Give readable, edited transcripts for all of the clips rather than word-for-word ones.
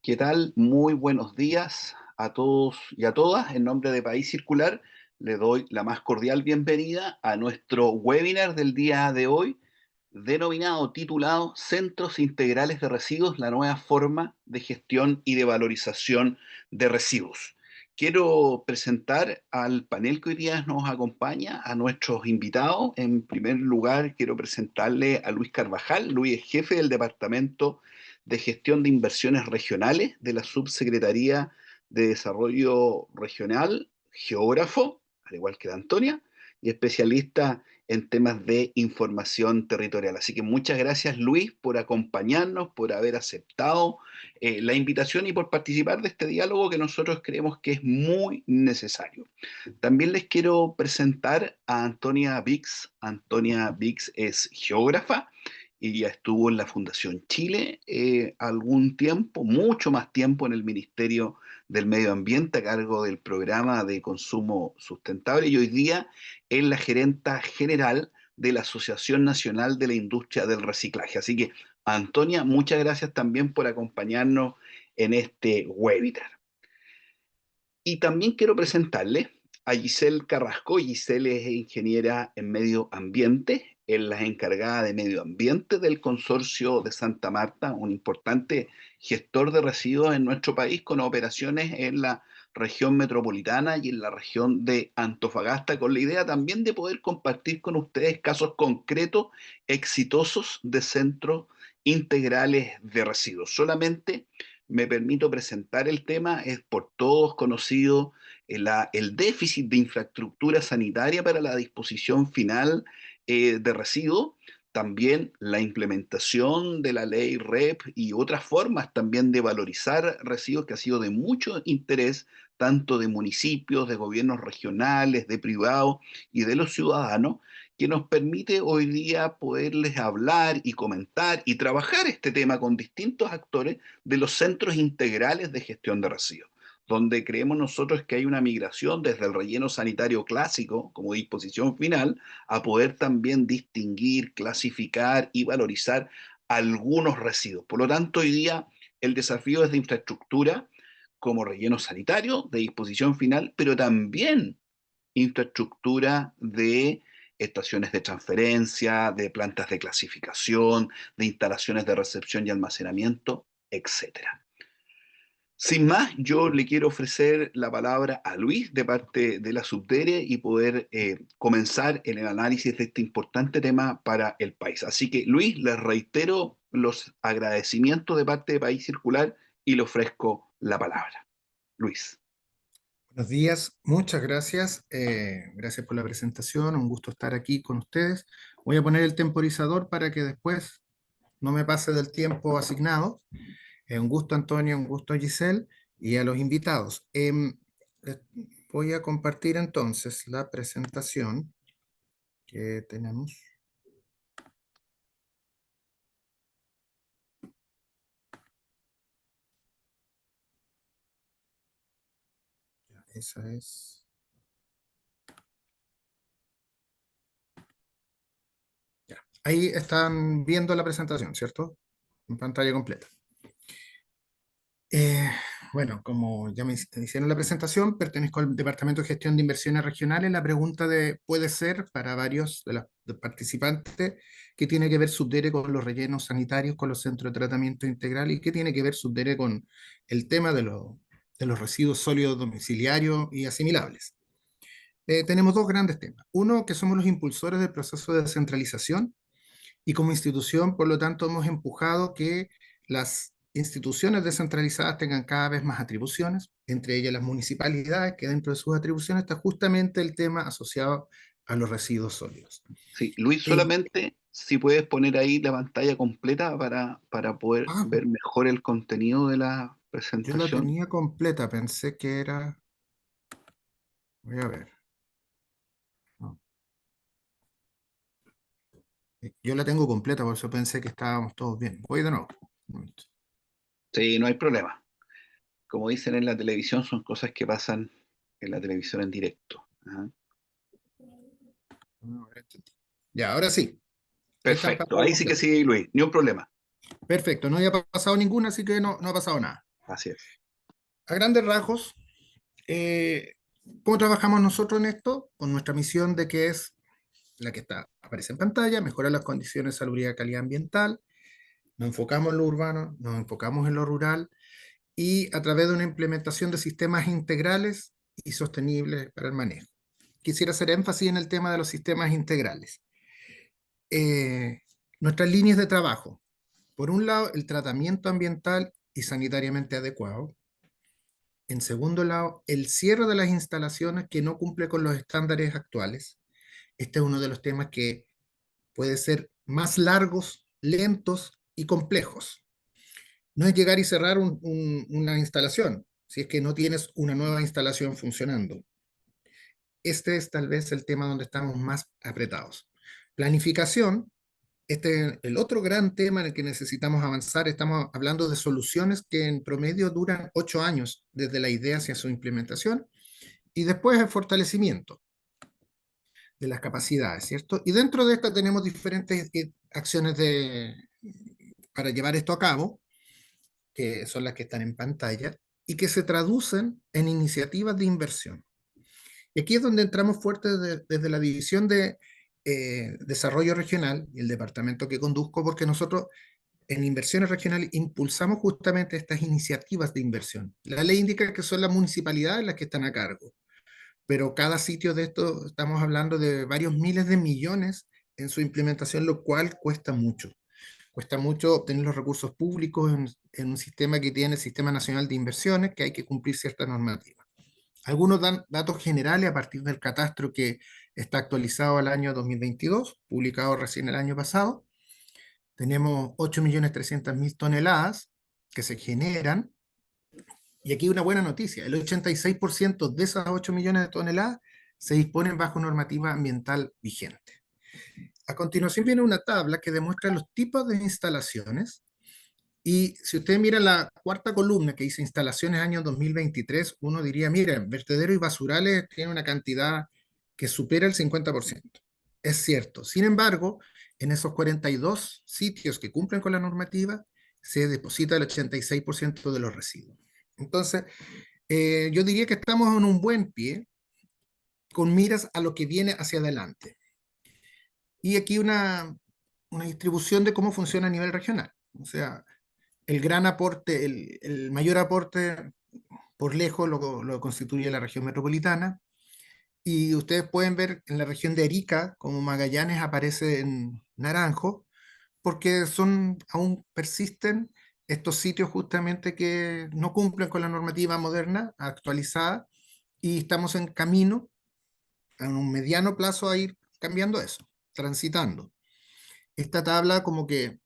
¿Qué tal? Muy buenos días a todos y a todas. En nombre de País Circular, le doy la más cordial bienvenida a nuestro webinar del día de hoy, titulado Centros Integrales de Residuos, la nueva forma de gestión y de valorización de residuos. Quiero presentar al panel que hoy día nos acompaña, a nuestros invitados. En primer lugar, quiero presentarle a Luis Carvajal. Luis es jefe del Departamento de Gestión de Inversiones Regionales de la Subsecretaría de Desarrollo Regional, geógrafo, al igual que la Antonia, y especialista en temas de información territorial. Así que muchas gracias, Luis, por acompañarnos, por haber aceptado la invitación y por participar de este diálogo que nosotros creemos que es muy necesario. También les quiero presentar a Antonia Vix. Antonia Vix es geógrafa y ya estuvo en la Fundación Chile algún tiempo, mucho más tiempo en el Ministerio del Medio Ambiente a cargo del programa de consumo sustentable, y hoy día es la gerenta general de la Asociación Nacional de la Industria del Reciclaje. Así que, Antonia, muchas gracias también por acompañarnos en este webinar. Y también quiero presentarle a Giselle Carrasco. Giselle es ingeniera en medio ambiente, es la encargada de medio ambiente del Consorcio de Santa Marta, un importante gestor de residuos en nuestro país con operaciones en la región metropolitana y en la región de Antofagasta, con la idea también de poder compartir con ustedes casos concretos, exitosos de centros integrales de residuos. Solamente me permito presentar el tema. Es por todos conocido el déficit de infraestructura sanitaria para la disposición final de residuos, también la implementación de la ley REP y otras formas también de valorizar residuos que ha sido de mucho interés tanto de municipios, de gobiernos regionales, de privados y de los ciudadanos, que nos permite hoy día poderles hablar y comentar y trabajar este tema con distintos actores de los centros integrales de gestión de residuos, donde creemos nosotros que hay una migración desde el relleno sanitario clásico como disposición final a poder también distinguir, clasificar y valorizar algunos residuos. Por lo tanto, hoy día el desafío es de infraestructura como relleno sanitario de disposición final, pero también infraestructura de estaciones de transferencia, de plantas de clasificación, de instalaciones de recepción y almacenamiento, etcétera. Sin más, yo le quiero ofrecer la palabra a Luis de parte de la Subdere y poder comenzar en el análisis de este importante tema para el país. Así que, Luis, les reitero los agradecimientos de parte de País Circular y le ofrezco la palabra. Luis. Buenos días, muchas gracias. Gracias por la presentación, un gusto estar aquí con ustedes. Voy a poner el temporizador para que después no me pase del tiempo asignado. Un gusto, Antonio, un gusto, Giselle, y a los invitados. Les voy a compartir entonces la presentación que tenemos. Esa es. Ya. Ahí están viendo la presentación, ¿cierto? En pantalla completa. Eh, bueno, como ya me hicieron la presentación, pertenezco al Departamento de Gestión de Inversiones Regionales. La pregunta puede ser para varios de los participantes, ¿qué tiene que ver Subdere con los rellenos sanitarios, con los centros de tratamiento integral y qué tiene que ver Subdere con el tema de los residuos sólidos domiciliarios y asimilables? Tenemos dos grandes temas. Uno, que somos los impulsores del proceso de descentralización y como institución, por lo tanto, hemos empujado que las instituciones descentralizadas tengan cada vez más atribuciones, entre ellas las municipalidades, que dentro de sus atribuciones está justamente el tema asociado a los residuos sólidos. Sí, Luis, Eh, solamente si puedes poner ahí la pantalla completa para poder ah, ver mejor el contenido de la yo la presentación. tenía completa, pensé que era... Voy a ver. No, yo la tengo completa, por eso pensé que estábamos todos bien. Voy de nuevo. Un momento. Sí, no hay problema. Como dicen en la televisión, son cosas que pasan en la televisión en directo. Ajá. No, ahora entendí. Ya, ahora sí. Ahí está en Perfecto, pantalla ahí sí que completa. sí, Luis, ni un problema. Perfecto, no había pasado ninguna, así que no ha pasado nada. Así es. A grandes rasgos, eh, ¿cómo trabajamos nosotros en esto? Con nuestra misión de que es la que aparece en pantalla, mejorar las condiciones de salubridad y calidad ambiental. Nos enfocamos en lo urbano, nos enfocamos en lo rural y a través de una implementación de sistemas integrales y sostenibles para el manejo. Quisiera hacer énfasis en el tema de los sistemas integrales. Eh, Nuestras líneas de trabajo. Por un lado, el tratamiento ambiental y sanitariamente adecuado. En segundo lado, el cierre de las instalaciones que no cumple con los estándares actuales. Este es uno de los temas que puede ser más largos, lentos y complejos. No es llegar y cerrar una instalación, si es que no tienes una nueva instalación funcionando. Este es tal vez el tema donde estamos más apretados. Planificación, este es el otro gran tema en el que necesitamos avanzar. Estamos hablando de soluciones que en promedio duran 8 años desde la idea hacia su implementación y después el fortalecimiento de las capacidades, ¿cierto? Y dentro de esta tenemos diferentes acciones para llevar esto a cabo, que son las que están en pantalla, y que se traducen en iniciativas de inversión. Y aquí es donde entramos fuerte desde la división de desarrollo regional y el departamento que conduzco, porque nosotros en inversiones regionales impulsamos justamente estas iniciativas de inversión. La ley indica que son las municipalidades las que están a cargo, pero cada sitio de esto estamos hablando de varios miles de millones en su implementación, lo cual cuesta mucho. Cuesta mucho obtener los recursos públicos en un sistema que tiene el Sistema Nacional de Inversiones, que hay que cumplir ciertas normativas. Algunos dan datos generales a partir del catastro que está actualizado al año 2022, publicado recién el año pasado. Tenemos 8.300.000 toneladas que se generan. Y aquí una buena noticia, el 86% de esas 8 millones de toneladas se disponen bajo normativa ambiental vigente. A continuación viene una tabla que demuestra los tipos de instalaciones. Y si usted mira la cuarta columna que dice instalaciones año 2023, uno diría, mira, vertederos y basurales tienen una cantidad que supera el 50%. Es cierto. Sin embargo, en esos 42 sitios que cumplen con la normativa, se deposita el 86% de los residuos. Entonces, yo diría que estamos en un buen pie con miras a lo que viene hacia adelante. Y aquí una distribución de cómo funciona a nivel regional. O sea, el gran aporte, el mayor aporte por lejos lo constituye la región metropolitana. Y ustedes pueden ver en la región de Arica, como Magallanes aparece en naranjo, porque aún persisten estos sitios justamente que no cumplen con la normativa moderna actualizada y estamos en camino, en un mediano plazo, a ir cambiando eso, transitando. Esta tabla como que,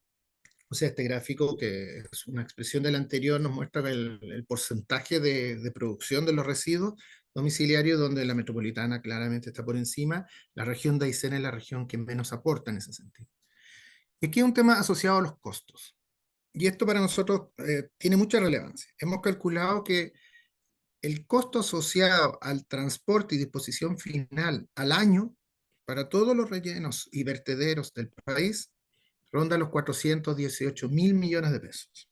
o sea, este gráfico que es una expresión del anterior nos muestra el porcentaje de producción de los residuos domiciliarios, donde la metropolitana claramente está por encima, la región de Aysén es la región que menos aporta en ese sentido. Y aquí hay un tema asociado a los costos. Y esto para nosotros tiene mucha relevancia. Hemos calculado que el costo asociado al transporte y disposición final al año para todos los rellenos y vertederos del país ronda los 418.000 millones de pesos.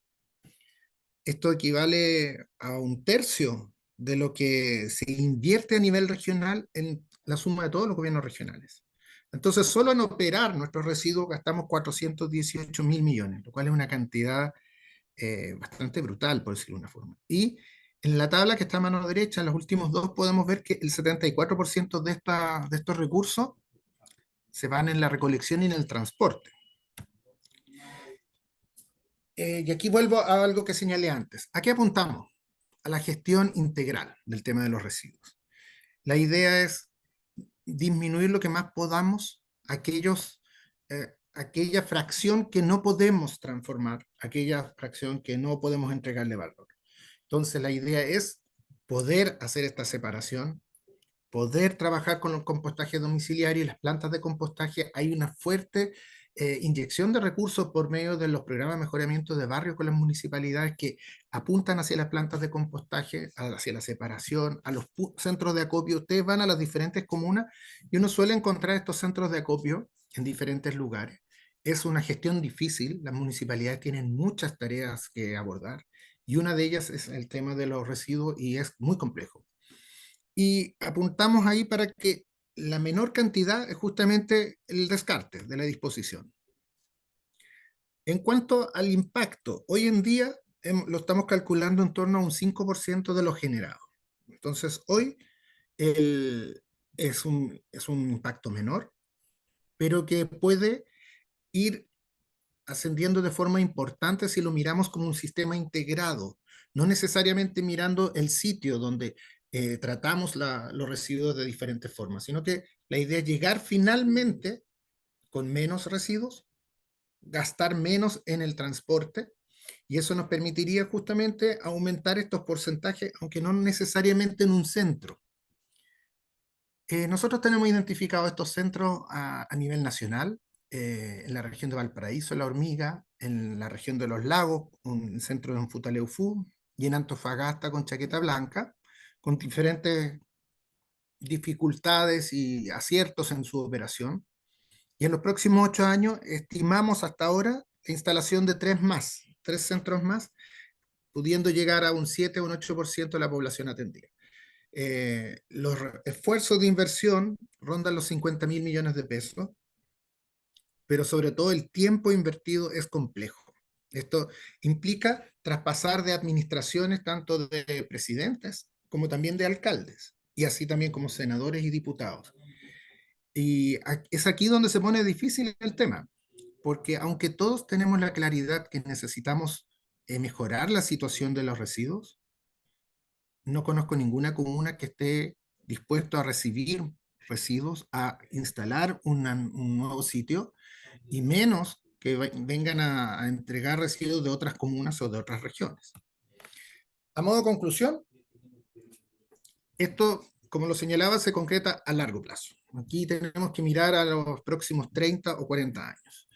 Esto equivale a un tercio de lo que se invierte a nivel regional en la suma de todos los gobiernos regionales. Entonces, solo en operar nuestros residuos gastamos 418.000 millones, lo cual es una cantidad bastante brutal, por decirlo de una forma. Y en la tabla que está a mano derecha, en los últimos dos, podemos ver que el 74% de estos recursos se van en la recolección y en el transporte. Y aquí vuelvo a algo que señalé antes. ¿A qué apuntamos? A la gestión integral del tema de los residuos. La idea es disminuir lo que más podamos aquella fracción que no podemos transformar, aquella fracción que no podemos entregarle valor. Entonces la idea es poder hacer esta separación, poder trabajar con los compostajes domiciliarios y las plantas de compostaje. Hay una fuerte inyección de recursos por medio de los programas de mejoramiento de barrio con las municipalidades que apuntan hacia las plantas de compostaje, hacia la separación, a los centros de acopio. Ustedes van a las diferentes comunas y uno suele encontrar estos centros de acopio en diferentes lugares. Es una gestión difícil, las municipalidades tienen muchas tareas que abordar y una de ellas es el tema de los residuos y es muy complejo. Y apuntamos ahí para que la menor cantidad es justamente el descarte de la disposición. En cuanto al impacto, hoy en día lo estamos calculando en torno a un 5% de lo generado. Entonces, hoy es un impacto menor, pero que puede ir ascendiendo de forma importante si lo miramos como un sistema integrado, no necesariamente mirando el sitio donde tratamos los residuos de diferentes formas, sino que la idea es llegar finalmente con menos residuos, gastar menos en el transporte, y eso nos permitiría justamente aumentar estos porcentajes, aunque no necesariamente en un centro. Nosotros tenemos identificados estos centros a nivel nacional, en la región de Valparaíso, La Hormiga, en la región de los Lagos, un centro en Futaleufú, y en Antofagasta con Chaqueta Blanca, con diferentes dificultades y aciertos en su operación. Y en los próximos 8 años estimamos hasta ahora la instalación de tres centros más, pudiendo llegar a un 7 o un 8% de la población atendida. Los esfuerzos de inversión rondan los 50.000 millones de pesos, pero sobre todo el tiempo invertido es complejo. Esto implica traspasar de administraciones tanto de presidentes como también de alcaldes, y así también como senadores y diputados. Y es aquí donde se pone difícil el tema, porque aunque todos tenemos la claridad que necesitamos mejorar la situación de los residuos, no conozco ninguna comuna que esté dispuesto a recibir residuos, a instalar un nuevo sitio, y menos que vengan a entregar residuos de otras comunas o de otras regiones. A modo de conclusión, esto, como lo señalaba, se concreta a largo plazo. Aquí tenemos que mirar a los próximos 30 o 40 años.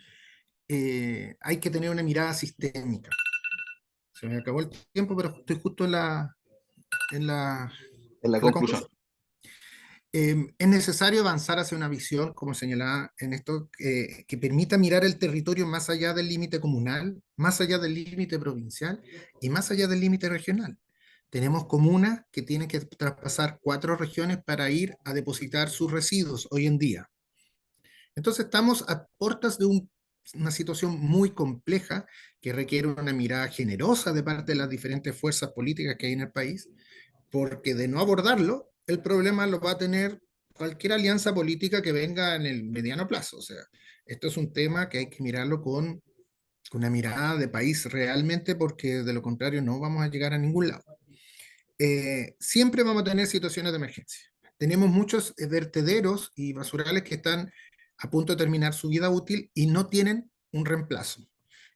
Hay que tener una mirada sistémica. Se me acabó el tiempo, pero estoy justo en la, En la en la conclusión. conclusión. Es necesario avanzar hacia una visión, como señalaba en esto, que permita mirar el territorio más allá del límite comunal, más allá del límite provincial y más allá del límite regional. Tenemos comunas que tienen que traspasar 4 regiones para ir a depositar sus residuos hoy en día. Entonces estamos a puertas de una situación muy compleja que requiere una mirada generosa de parte de las diferentes fuerzas políticas que hay en el país, porque de no abordarlo, el problema lo va a tener cualquier alianza política que venga en el mediano plazo. O sea, esto es un tema que hay que mirarlo con una mirada de país realmente, porque de lo contrario no vamos a llegar a ningún lado. Siempre vamos a tener situaciones de emergencia. Tenemos muchos vertederos y basurales que están a punto de terminar su vida útil y no tienen un reemplazo.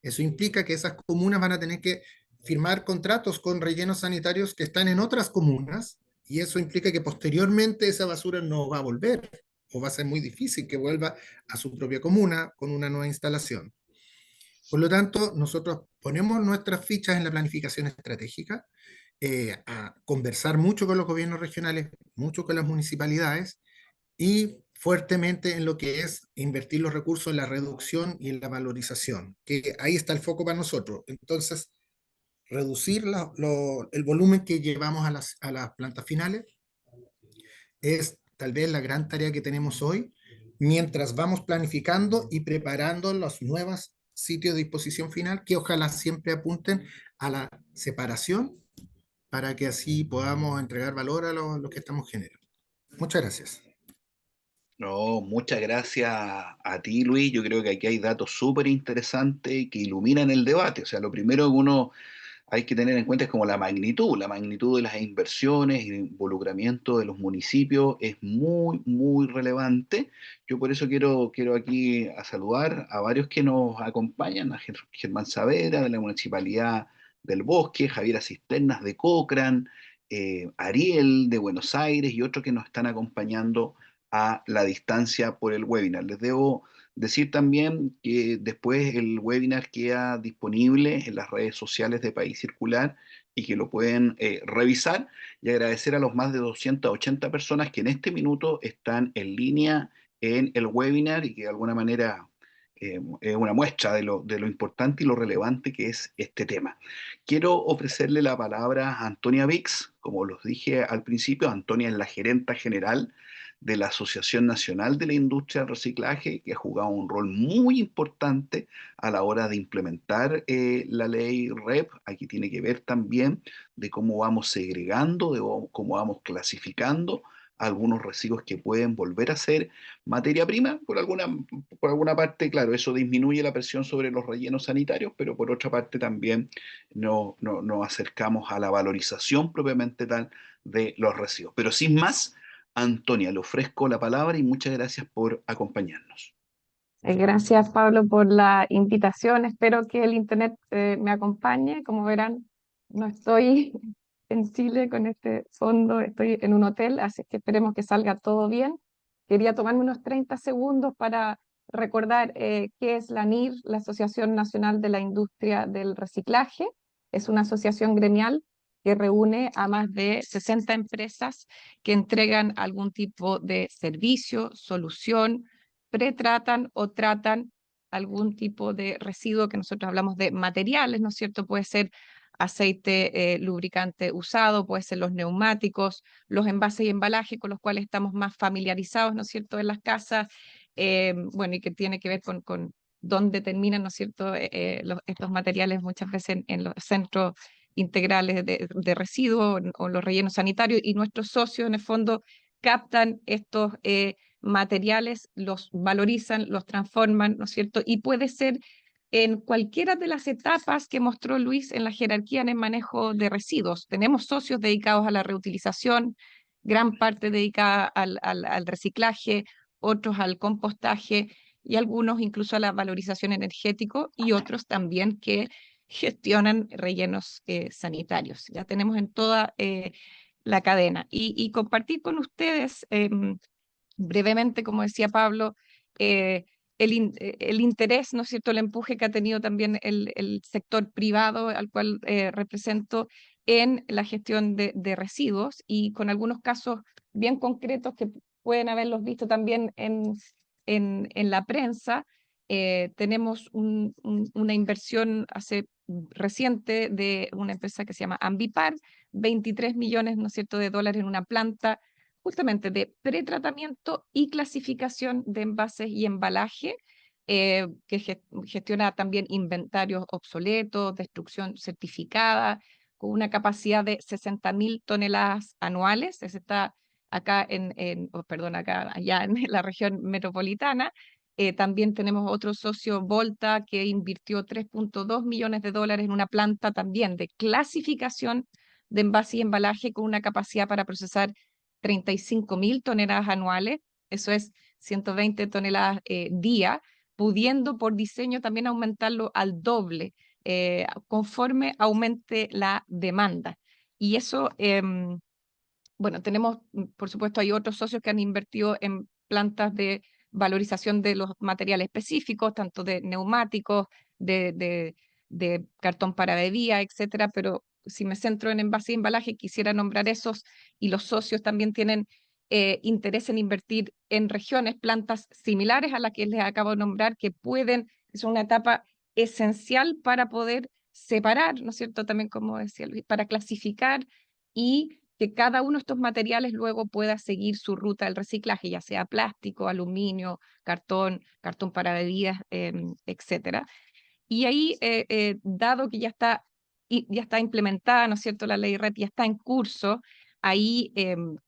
Eso implica que esas comunas van a tener que firmar contratos con rellenos sanitarios que están en otras comunas, y eso implica que posteriormente esa basura no va a volver, o va a ser muy difícil que vuelva a su propia comuna con una nueva instalación. Por lo tanto, nosotros ponemos nuestras fichas en la planificación estratégica, a conversar mucho con los gobiernos regionales, mucho con las municipalidades, y fuertemente en lo que es invertir los recursos en la reducción y en la valorización, que ahí está el foco para nosotros. Entonces, reducir el volumen que llevamos a las plantas finales es tal vez la gran tarea que tenemos hoy, mientras vamos planificando y preparando los nuevos sitios de disposición final, que ojalá siempre apunten a la separación para que así podamos entregar valor a lo que estamos generando. Muchas gracias. No, muchas gracias a ti, Luis. Yo creo que aquí hay datos súper interesantes que iluminan el debate. O sea, lo primero que uno hay que tener en cuenta es como la magnitud de las inversiones y el involucramiento de los municipios es muy, muy relevante. Yo por eso quiero aquí a saludar a varios que nos acompañan, a Germán Saavedra de la Municipalidad del Bosque, Javiera Cisternas de Cochrane, Ariel de Buenos Aires y otros que nos están acompañando a la distancia por el webinar. Les debo decir también que después el webinar queda disponible en las redes sociales de País Circular y que lo pueden revisar, y agradecer a los más de 280 personas que en este minuto están en línea en el webinar y que de alguna manera es una muestra de lo importante y lo relevante que es este tema. Quiero ofrecerle la palabra a Antonia Vix. Como los dije al principio, Antonia es la gerenta general de la Asociación Nacional de la Industria del Reciclaje, que ha jugado un rol muy importante a la hora de implementar la ley REP. Aquí tiene que ver también de cómo vamos segregando, cómo vamos clasificando algunos residuos que pueden volver a ser materia prima. Por alguna parte, claro, eso disminuye la presión sobre los rellenos sanitarios, pero por otra parte también nos acercamos a la valorización propiamente tal de los residuos. Pero sin más, Antonia, le ofrezco la palabra y muchas gracias por acompañarnos. Gracias, Pablo, por la invitación. Espero que el internet me acompañe. Como verán, no estoy en Chile con este fondo, estoy en un hotel, así que esperemos que salga todo bien. Quería tomarme unos 30 segundos para recordar qué es la ANIR, la Asociación Nacional de la Industria del Reciclaje. Es una asociación gremial que reúne a más de 60 empresas que entregan algún tipo de servicio, solución, pretratan o tratan algún tipo de residuo que nosotros hablamos de materiales, ¿no es cierto? Puede ser aceite lubricante usado, puede ser los neumáticos, los envases y embalajes con los cuales estamos más familiarizados, ¿no es cierto?, en las casas, bueno, y que tiene que ver con dónde terminan, ¿no es cierto?, estos materiales muchas veces en los centros integrales de residuos o los rellenos sanitarios, y nuestros socios en el fondo captan estos materiales, los valorizan, los transforman, ¿no es cierto? Y puede ser en cualquiera de las etapas que mostró Luis en la jerarquía en el manejo de residuos. Tenemos socios dedicados a la reutilización, gran parte dedicada al reciclaje, otros al compostaje y algunos incluso a la valorización energético, y otros también que gestionan rellenos sanitarios. Ya tenemos en toda la cadena. Y compartir con ustedes brevemente, como decía Pablo, eh, el interés, ¿no es cierto?, el empuje que ha tenido también el sector privado al cual represento en la gestión de residuos, y con algunos casos bien concretos que pueden haberlos visto también en la prensa. Tenemos una inversión reciente de una empresa que se llama Ambipar, 23 millones, ¿no es cierto?, de dólares en una planta justamente de pretratamiento y clasificación de envases y embalaje, que gestiona también inventarios obsoletos, destrucción certificada, con una capacidad de 60.000 toneladas anuales. Ese está acá perdón, acá, allá en la región metropolitana. También tenemos otro socio, Volta, que invirtió 3.2 millones de dólares en una planta también de clasificación de envase y embalaje con una capacidad para procesar 35.000 toneladas anuales, eso es 120 toneladas día, pudiendo por diseño también aumentarlo al doble conforme aumente la demanda. Y eso, bueno, tenemos, por supuesto, hay otros socios que han invertido en plantas de valorización de los materiales específicos, tanto de neumáticos, de, de, de cartón para bebida, etcétera, pero si me centro en envase y embalaje, quisiera nombrar esos, y los socios también tienen interés en invertir en regiones, plantas similares a las que les acabo de nombrar, que pueden, es una etapa esencial para poder separar, ¿no es cierto?, también como decía Luis, para clasificar y que cada uno de estos materiales luego pueda seguir su ruta del reciclaje, ya sea plástico, aluminio, cartón para bebidas, etcétera. Y ahí, dado que ya está implementada, ¿no es cierto?, la ley REP ya está en curso, ahí,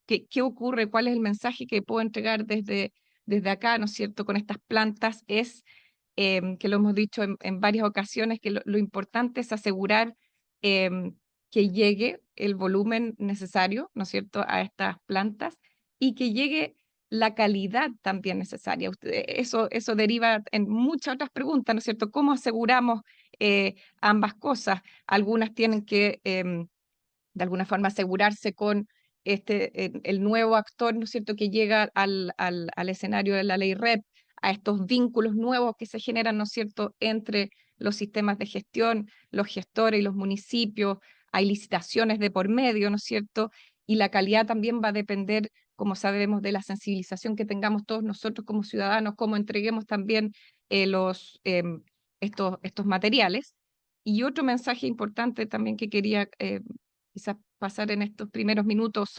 ¿qué ocurre? ¿Cuál es el mensaje que puedo entregar desde acá, ¿no es cierto?, con estas plantas? Es, que lo hemos dicho en varias ocasiones, que lo importante es asegurar que llegue el volumen necesario, ¿no es cierto?, a estas plantas y que llegue la calidad también necesaria. Eso deriva en muchas otras preguntas, ¿no es cierto? ¿Cómo aseguramos ambas cosas? Algunas tienen que, de alguna forma, asegurarse con el nuevo actor, ¿no es cierto?, que llega al escenario de la ley REP, a estos vínculos nuevos que se generan, ¿no es cierto?, entre los sistemas de gestión, los gestores y los municipios, hay licitaciones de por medio, ¿no es cierto? Y la calidad también va a depender, como sabemos, de la sensibilización que tengamos todos nosotros como ciudadanos, cómo entreguemos también estos materiales. Y otro mensaje importante también que quería quizás pasar en estos primeros minutos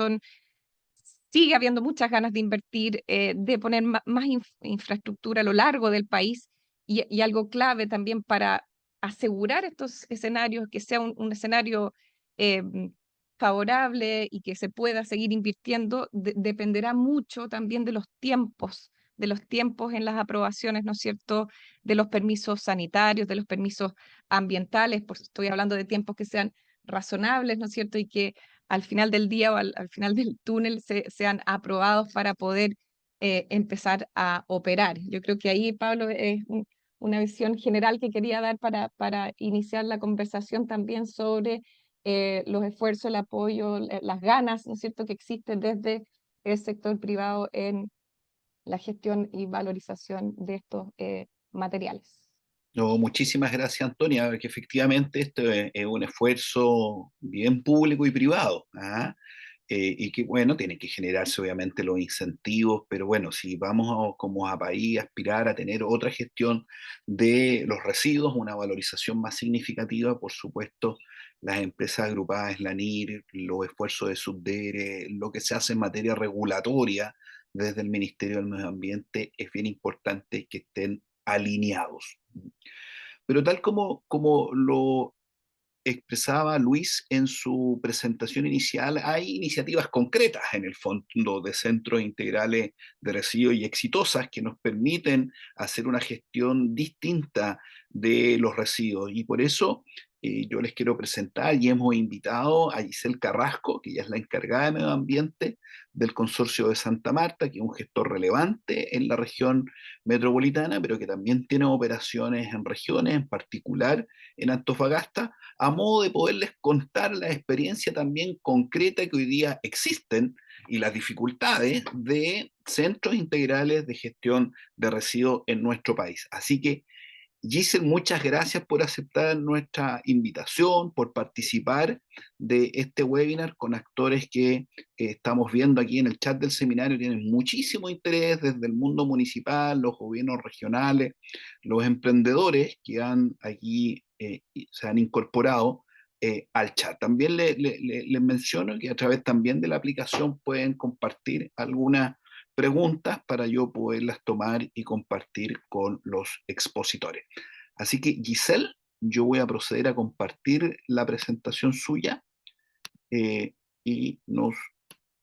sigue habiendo muchas ganas de invertir, de poner más infraestructura a lo largo del país y algo clave también para asegurar estos escenarios, que sea un escenario eh, favorable y que se pueda seguir invirtiendo, dependerá mucho también de los tiempos en las aprobaciones, ¿no es cierto?, de los permisos sanitarios, de los permisos ambientales, estoy hablando de tiempos que sean razonables, ¿no es cierto?, y que al final del día o al final del túnel sean aprobados para poder empezar a operar. Yo creo que ahí, Pablo, es una visión general que quería dar para iniciar la conversación también sobre los esfuerzos, el apoyo, las ganas, ¿no es cierto?, que existen desde el sector privado en la gestión y valorización de estos materiales. No, muchísimas gracias, Antonia, que efectivamente esto es un esfuerzo bien público y privado, ¿ah? Y que, bueno, tiene que generarse obviamente los incentivos, pero bueno, si vamos como a país a aspirar a tener otra gestión de los residuos, una valorización más significativa, por supuesto, las empresas agrupadas en la NIR, los esfuerzos de Subdere, lo que se hace en materia regulatoria desde el Ministerio del Medio Ambiente, es bien importante que estén alineados. Pero tal como lo expresaba Luis en su presentación inicial, hay iniciativas concretas en el fondo de centros integrales de residuos y exitosas que nos permiten hacer una gestión distinta de los residuos. Y por eso yo les quiero presentar y hemos invitado a Giselle Carrasco, que ella es la encargada de medio ambiente del Consorcio de Santa Marta, que es un gestor relevante en la región metropolitana, pero que también tiene operaciones en regiones, en particular en Antofagasta, a modo de poderles contar la experiencia también concreta que hoy día existen y las dificultades de centros integrales de gestión de residuos en nuestro país. Así que, Giselle, muchas gracias por aceptar nuestra invitación, por participar de este webinar con actores que estamos viendo aquí en el chat del seminario. Tienen muchísimo interés desde el mundo municipal, los gobiernos regionales, los emprendedores que han aquí se han incorporado al chat. También les menciono que a través también de la aplicación pueden compartir algunas preguntas para yo poderlas tomar y compartir con los expositores. Así que, Giselle, yo voy a proceder a compartir la presentación suya y nos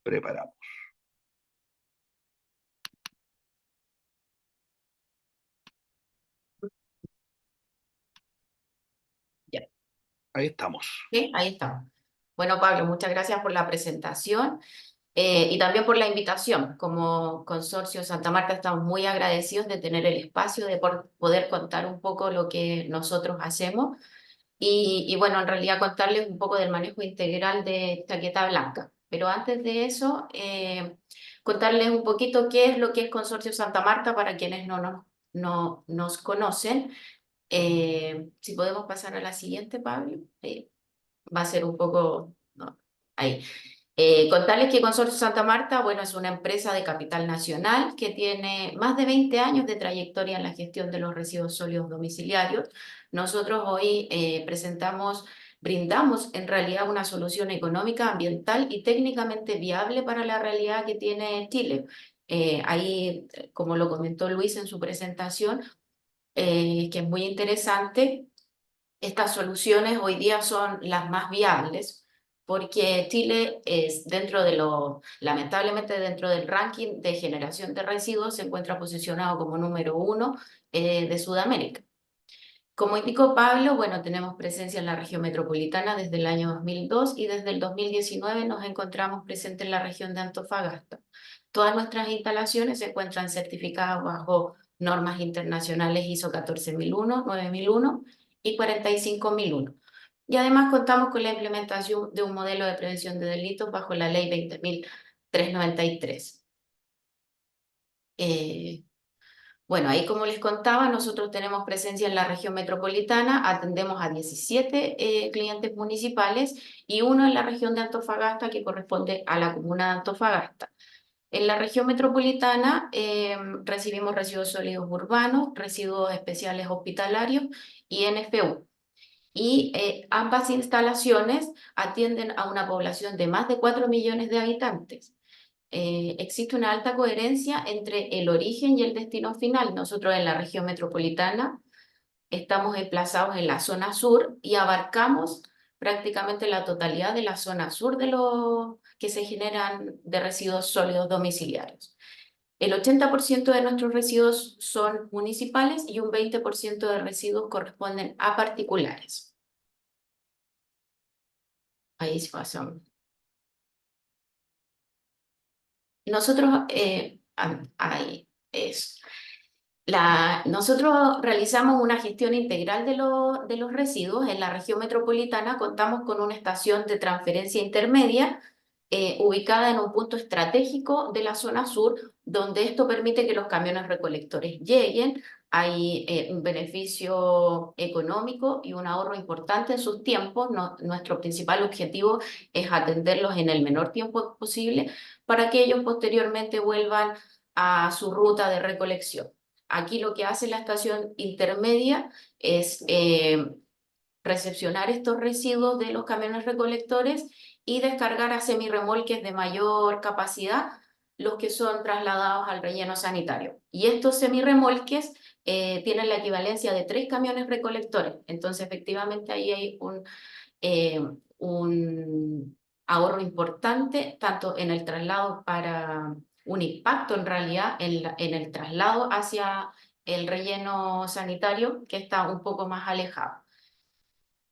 preparamos. Ya. Ahí estamos. Sí, ahí estamos. Bueno, Pablo, muchas gracias por la presentación y también por la invitación. Como Consorcio Santa Marta estamos muy agradecidos de tener el espacio, de poder contar un poco lo que nosotros hacemos y bueno, en realidad contarles un poco del manejo integral de chaqueta blanca. Pero antes de eso, contarles un poquito qué es lo que es Consorcio Santa Marta para quienes no nos conocen. Si podemos pasar a la siguiente, Pablo. Va a ser un poco... no, ahí. Contarles que Consorcio Santa Marta, bueno, es una empresa de capital nacional que tiene más de 20 años de trayectoria en la gestión de los residuos sólidos domiciliarios. Nosotros hoy brindamos en realidad una solución económica, ambiental y técnicamente viable para la realidad que tiene Chile. Ahí, como lo comentó Luis en su presentación, que es muy interesante, estas soluciones hoy día son las más viables porque Chile es lamentablemente dentro del ranking de generación de residuos se encuentra posicionado como número 1 de Sudamérica. Como indicó Pablo, bueno, tenemos presencia en la región metropolitana desde el año 2002 y desde el 2019 nos encontramos presentes en la región de Antofagasta. Todas nuestras instalaciones se encuentran certificadas bajo normas internacionales ISO 14001, 9001 y 45001. Y además contamos con la implementación de un modelo de prevención de delitos bajo la ley 20.393. Bueno, ahí como les contaba, nosotros tenemos presencia en la región metropolitana, atendemos a 17 clientes municipales y uno en la región de Antofagasta que corresponde a la comuna de Antofagasta. En la región metropolitana recibimos residuos sólidos urbanos, residuos especiales hospitalarios y NFU. Y ambas instalaciones atienden a una población de más de 4 millones de habitantes. Existe una alta coherencia entre el origen y el destino final. Nosotros en la región metropolitana estamos emplazados en la zona sur y abarcamos prácticamente la totalidad de la zona sur de los que se generan de residuos sólidos domiciliarios. El 80% de nuestros residuos son municipales y un 20% de residuos corresponden a particulares. Ahí se pasamos. Nosotros, ahí es. Nosotros realizamos una gestión integral de los residuos. En la región metropolitana contamos con una estación de transferencia intermedia ubicada en un punto estratégico de la zona sur, donde esto permite que los camiones recolectores lleguen. Hay un beneficio económico y un ahorro importante en sus tiempos. Nuestro principal objetivo es atenderlos en el menor tiempo posible para que ellos posteriormente vuelvan a su ruta de recolección. Aquí lo que hace la estación intermedia es recepcionar estos residuos de los camiones recolectores y descargar a semirremolques de mayor capacidad los que son trasladados al relleno sanitario. Y estos semirremolques tienen la equivalencia de 3 camiones recolectores. Entonces, efectivamente, ahí hay un ahorro importante, tanto en el traslado para un impacto en realidad en el traslado hacia el relleno sanitario, que está un poco más alejado.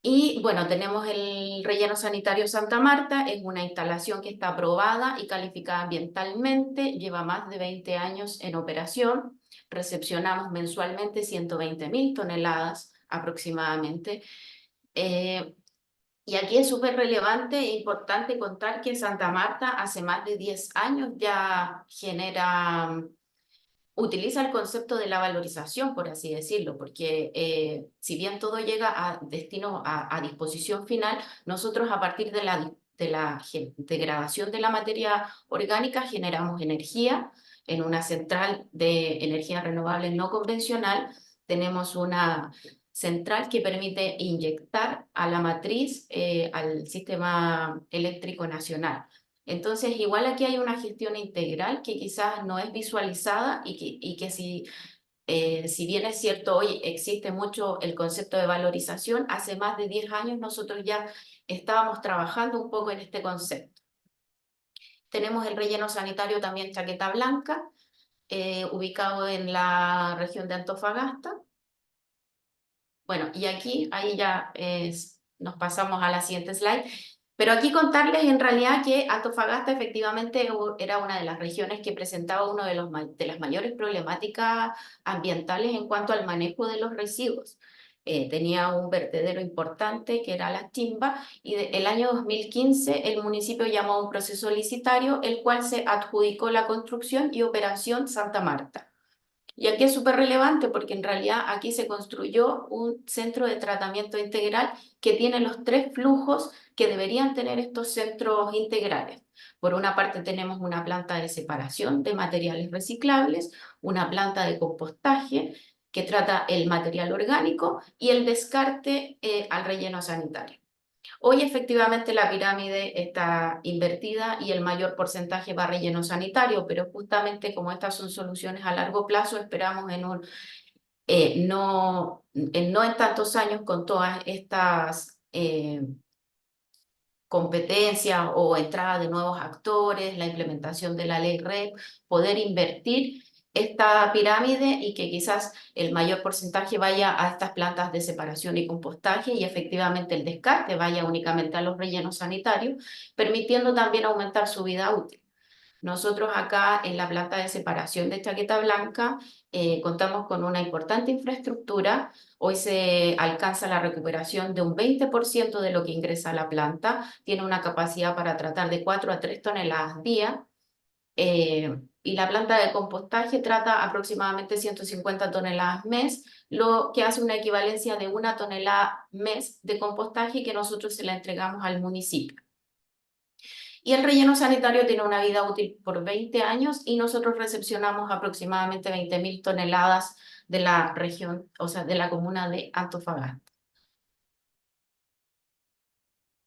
Y bueno, tenemos el relleno sanitario Santa Marta, es una instalación que está aprobada y calificada ambientalmente, lleva más de 20 años en operación, recepcionamos mensualmente 120.000 toneladas aproximadamente. Y aquí es súper relevante e importante contar que Santa Marta hace más de 10 años ya utiliza el concepto de la valorización, por así decirlo, porque si bien todo llega a destino, a disposición final, nosotros a partir de la degradación de la materia orgánica generamos energía en una central de energía renovable no convencional. Tenemos una central que permite inyectar a la matriz, al sistema eléctrico nacional. Entonces, igual aquí hay una gestión integral que quizás no es visualizada y que si bien es cierto, hoy existe mucho el concepto de valorización, hace más de 10 años nosotros ya estábamos trabajando un poco en este concepto. Tenemos el relleno sanitario también Chaqueta Blanca, ubicado en la región de Antofagasta. Bueno, y aquí, ahí ya nos pasamos a la siguiente slide. Pero aquí contarles en realidad que Antofagasta efectivamente era una de las regiones que presentaba una de las mayores problemáticas ambientales en cuanto al manejo de los residuos. Tenía un vertedero importante que era La Chimba y el año 2015 el municipio llamó a un proceso licitario el cual se adjudicó la construcción y operación Santa Marta. Y aquí es súper relevante porque en realidad aquí se construyó un centro de tratamiento integral que tiene los 3 flujos que deberían tener estos centros integrales. Por una parte tenemos una planta de separación de materiales reciclables, una planta de compostaje que trata el material orgánico y el descarte al relleno sanitario. Hoy efectivamente la pirámide está invertida y el mayor porcentaje va a relleno sanitario, pero justamente como estas son soluciones a largo plazo, esperamos no en tantos años con todas estas competencias o entrada de nuevos actores, la implementación de la ley REP, poder invertir esta pirámide y que quizás el mayor porcentaje vaya a estas plantas de separación y compostaje y efectivamente el descarte vaya únicamente a los rellenos sanitarios, permitiendo también aumentar su vida útil. Nosotros acá en la planta de separación de Chaqueta Blanca contamos con una importante infraestructura. Hoy se alcanza la recuperación de un 20% de lo que ingresa a la planta. Tiene una capacidad para tratar de 4 a 3 toneladas día. Y la planta de compostaje trata aproximadamente 150 toneladas mes, lo que hace una equivalencia de 1 tonelada mes de compostaje que nosotros se la entregamos al municipio. Y el relleno sanitario tiene una vida útil por 20 años y nosotros recepcionamos aproximadamente 20.000 toneladas de la región, o sea, de la comuna de Antofagasta.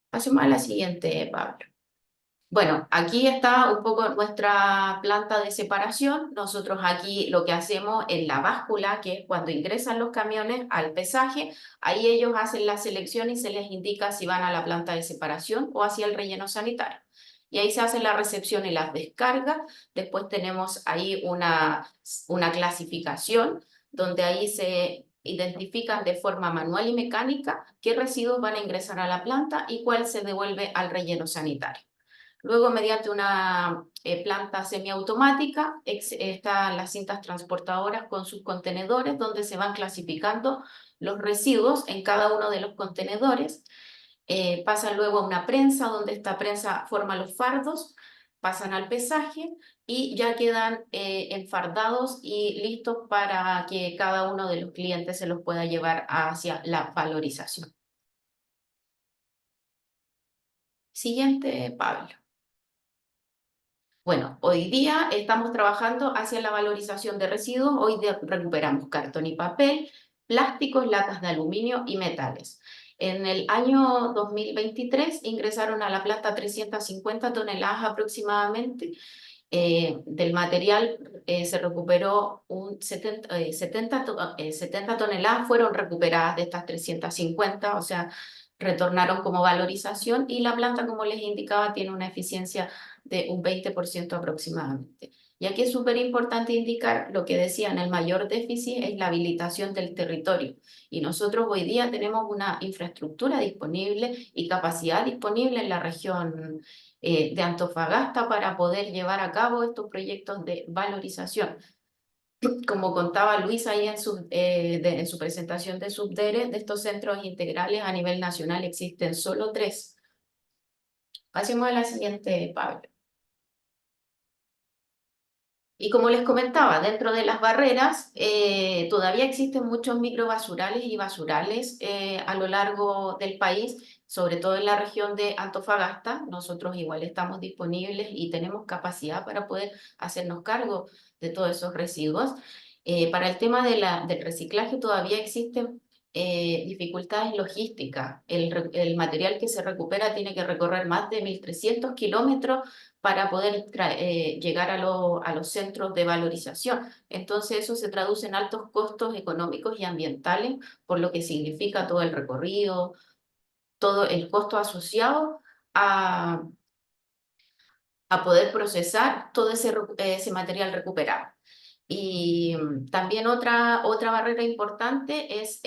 Pasemos a la siguiente, Pablo. Bueno, aquí está un poco nuestra planta de separación. Nosotros aquí lo que hacemos en la báscula, que es cuando ingresan los camiones al pesaje, ahí ellos hacen la selección y se les indica si van a la planta de separación o hacia el relleno sanitario. Y ahí se hace la recepción y las descargas. Después tenemos ahí una clasificación donde ahí se identifican de forma manual y mecánica qué residuos van a ingresar a la planta y cuál se devuelve al relleno sanitario. Luego, mediante una planta semiautomática, están las cintas transportadoras con sus contenedores, donde se van clasificando los residuos en cada uno de los contenedores. Pasan luego a una prensa, donde esta prensa forma los fardos, pasan al pesaje y ya quedan enfardados y listos para que cada uno de los clientes se los pueda llevar hacia la valorización. Siguiente, Pablo. Bueno, hoy día estamos trabajando hacia la valorización de residuos. Hoy recuperamos cartón y papel, plásticos, latas de aluminio y metales. En el año 2023 ingresaron a la planta 350 toneladas aproximadamente. Del material se recuperó 70 toneladas fueron recuperadas de estas 350, o sea, retornaron como valorización y la planta, como les indicaba, tiene una eficiencia de un 20% aproximadamente. Y aquí es súper importante indicar lo que decían, el mayor déficit es la habilitación del territorio. Y nosotros hoy día tenemos una infraestructura disponible y capacidad disponible en la región de Antofagasta para poder llevar a cabo estos proyectos de valorización. Como contaba Luis ahí en su presentación de Subdere, de estos centros integrales a nivel nacional existen solo 3. Pasemos a la siguiente, Pablo. Y como les comentaba, dentro de las barreras todavía existen muchos microbasurales y basurales a lo largo del país, sobre todo en la región de Antofagasta. Nosotros igual estamos disponibles y tenemos capacidad para poder hacernos cargo de todos esos residuos. Para el tema del reciclaje todavía existen dificultades logísticas. El material que se recupera tiene que recorrer más de 1.300 kilómetros para poder llegar a los centros de valorización. Entonces eso se traduce en altos costos económicos y ambientales, por lo que significa todo el recorrido, todo el costo asociado a poder procesar todo ese material recuperado. Y también otra barrera importante es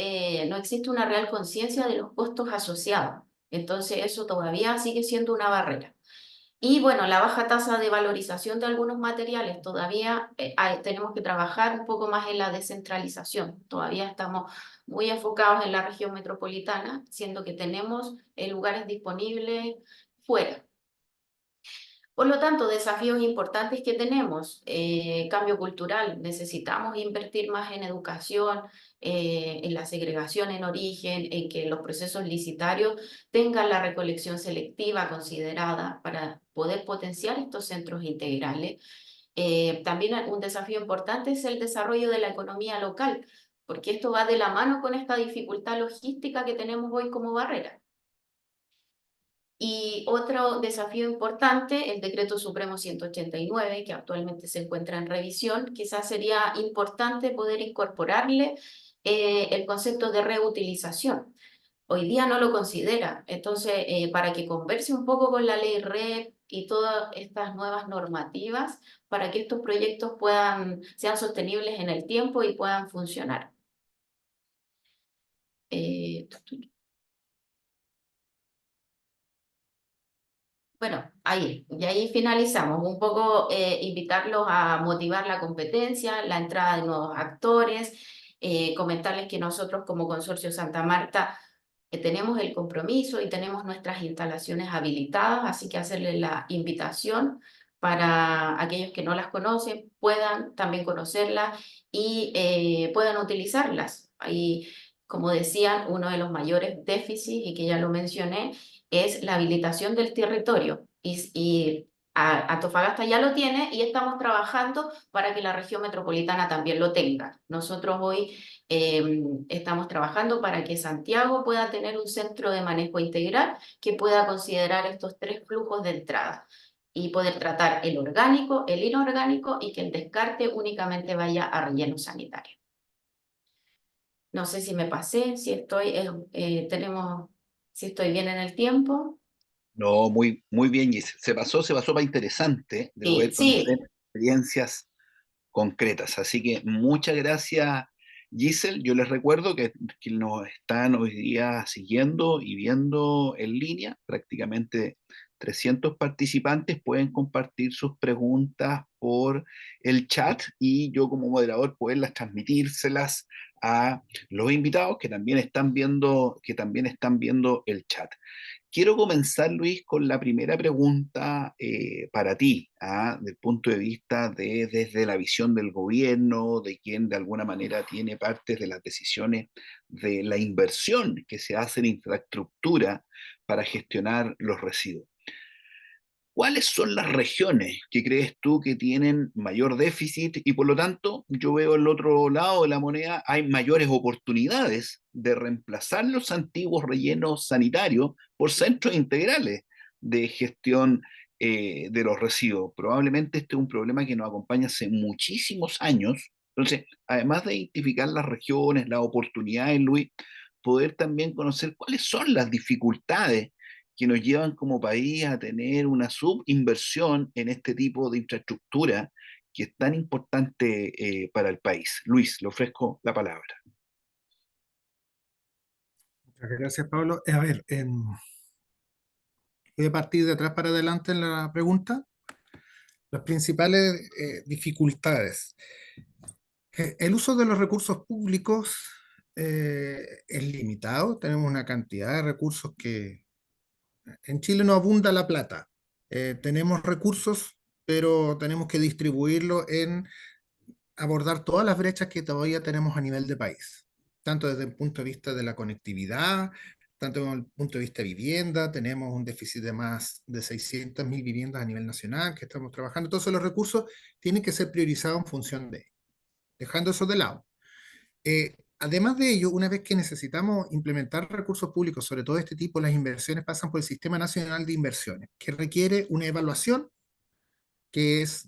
no existe una real conciencia de los costos asociados. Entonces eso todavía sigue siendo una barrera. Y bueno, la baja tasa de valorización de algunos materiales, todavía tenemos que trabajar un poco más en la descentralización. Todavía estamos muy enfocados en la región metropolitana, siendo que tenemos lugares disponibles fuera. Por lo tanto, desafíos importantes que tenemos, cambio cultural, necesitamos invertir más en educación, en la segregación en origen, en que los procesos licitarios tengan la recolección selectiva considerada para poder potenciar estos centros integrales. También un desafío importante es el desarrollo de la economía local, porque esto va de la mano con esta dificultad logística que tenemos hoy como barrera. Y otro desafío importante, el Decreto Supremo 189, que actualmente se encuentra en revisión, quizás sería importante poder incorporarle el concepto de reutilización. Hoy día no lo considera, entonces para que converse un poco con la ley REP, y todas estas nuevas normativas para que estos proyectos sean sostenibles en el tiempo y puedan funcionar. Bueno, y ahí finalizamos. Un poco invitarlos a motivar la competencia, la entrada de nuevos actores, comentarles que nosotros como Consorcio Santa Marta tenemos el compromiso y tenemos nuestras instalaciones habilitadas, así que hacerles la invitación para aquellos que no las conocen, puedan también conocerlas y puedan utilizarlas. Ahí, como decían, uno de los mayores déficits, y que ya lo mencioné, es la habilitación del territorio. Antofagasta ya lo tiene y estamos trabajando para que la región metropolitana también lo tenga. Nosotros hoy estamos trabajando para que Santiago pueda tener un centro de manejo integral que pueda considerar estos 3 flujos de entrada y poder tratar el orgánico, el inorgánico y que el descarte únicamente vaya a relleno sanitario. No sé si me pasé, si estoy bien en el tiempo. No, muy, muy bien, Giselle. Se pasó para interesante de Sí, poder conocer sí, experiencias concretas. Así que muchas gracias, Giselle. Yo les recuerdo que nos están hoy día siguiendo y viendo en línea. Prácticamente 300 participantes pueden compartir sus preguntas por el chat y yo como moderador poderlas transmitírselas a los invitados que también están viendo el chat. Quiero comenzar, Luis, con la primera pregunta para ti, del punto de vista desde la visión del gobierno, de quien de alguna manera tiene partes de las decisiones de la inversión que se hace en infraestructura para gestionar los residuos. ¿Cuáles son las regiones que crees tú que tienen mayor déficit y por lo tanto yo veo el otro lado de la moneda, hay mayores oportunidades de reemplazar los antiguos rellenos sanitarios por centros integrales de gestión de los residuos? Probablemente este es un problema que nos acompaña hace muchísimos años. Entonces, además de identificar las regiones, las oportunidades, Luis, poder también conocer cuáles son las dificultades que nos llevan como país a tener una subinversión en este tipo de infraestructura que es tan importante para el país. Luis, le ofrezco la palabra. Muchas gracias, Pablo. A ver, voy a partir de atrás para adelante en la pregunta. Las principales dificultades. El uso de los recursos públicos es limitado. Tenemos una cantidad de recursos que en Chile no abunda la plata. Tenemos recursos, pero tenemos que distribuirlo en abordar todas las brechas que todavía tenemos a nivel de país, tanto desde el punto de vista de la conectividad, tanto desde el punto de vista de vivienda. Tenemos un déficit de más de 600.000 viviendas a nivel nacional que estamos trabajando. Entonces los recursos tienen que ser priorizados en función de, dejando eso de lado. Además de ello, una vez que necesitamos implementar recursos públicos, sobre todo este tipo, las inversiones pasan por el Sistema Nacional de Inversiones, que requiere una evaluación que es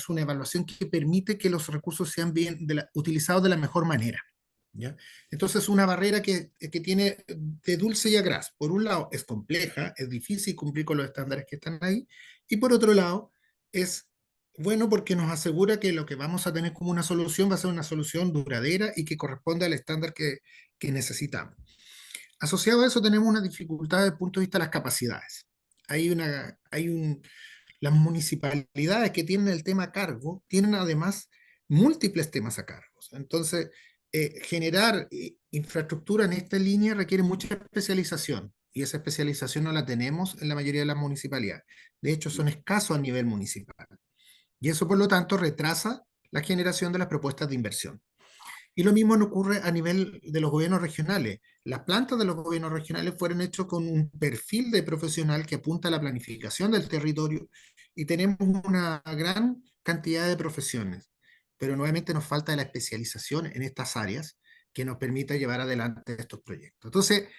una evaluación que permite que los recursos sean bien utilizados de la mejor manera. ¿Ya? Entonces, una barrera que tiene de dulce y a gras. Por un lado, es compleja, es difícil cumplir con los estándares que están ahí, y por otro lado, es bueno porque nos asegura que lo que vamos a tener como una solución va a ser una solución duradera y que corresponde al estándar que necesitamos. Asociado a eso, tenemos una dificultad desde el punto de vista de las capacidades. Las municipalidades que tienen el tema a cargo tienen además múltiples temas a cargo. Entonces, generar infraestructura en esta línea requiere mucha especialización y esa especialización no la tenemos en la mayoría de las municipalidades. De hecho, son escasos a nivel municipal. Y eso, por lo tanto, retrasa la generación de las propuestas de inversión. Y lo mismo no ocurre a nivel de los gobiernos regionales. Las plantas de los gobiernos regionales fueron hechas con un perfil de profesional que apunta a la planificación del territorio y tenemos una gran cantidad de profesiones, pero nuevamente nos falta la especialización en estas áreas que nos permita llevar adelante estos proyectos. Entonces,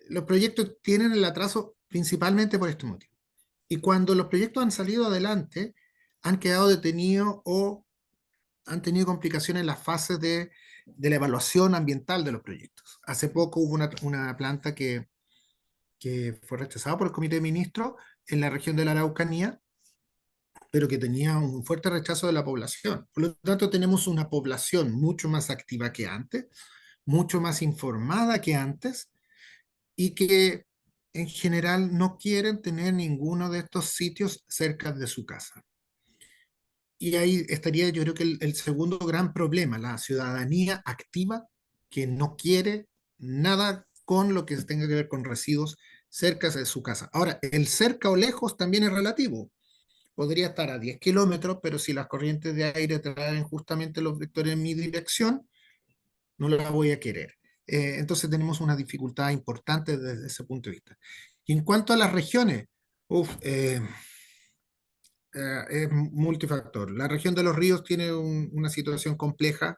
los proyectos tienen el atraso principalmente por este motivo. Y cuando los proyectos han salido adelante, han quedado detenidos o han tenido complicaciones en las fases de la evaluación ambiental de los proyectos. Hace poco hubo una planta que fue rechazada por el Comité de Ministros en la región de la Araucanía, pero que tenía un fuerte rechazo de la población. Por lo tanto, tenemos una población mucho más activa que antes, mucho más informada que antes, y que en general no quieren tener ninguno de estos sitios cerca de su casa. Y ahí estaría, yo creo que el segundo gran problema, la ciudadanía activa que no quiere nada con lo que tenga que ver con residuos cerca de su casa. Ahora, el cerca o lejos también es relativo. Podría estar a 10 kilómetros, pero si las corrientes de aire traen justamente los vectores en mi dirección, no la voy a querer. Entonces tenemos una dificultad importante desde ese punto de vista. Y en cuanto a las regiones, es multifactor. La región de los ríos tiene una situación compleja.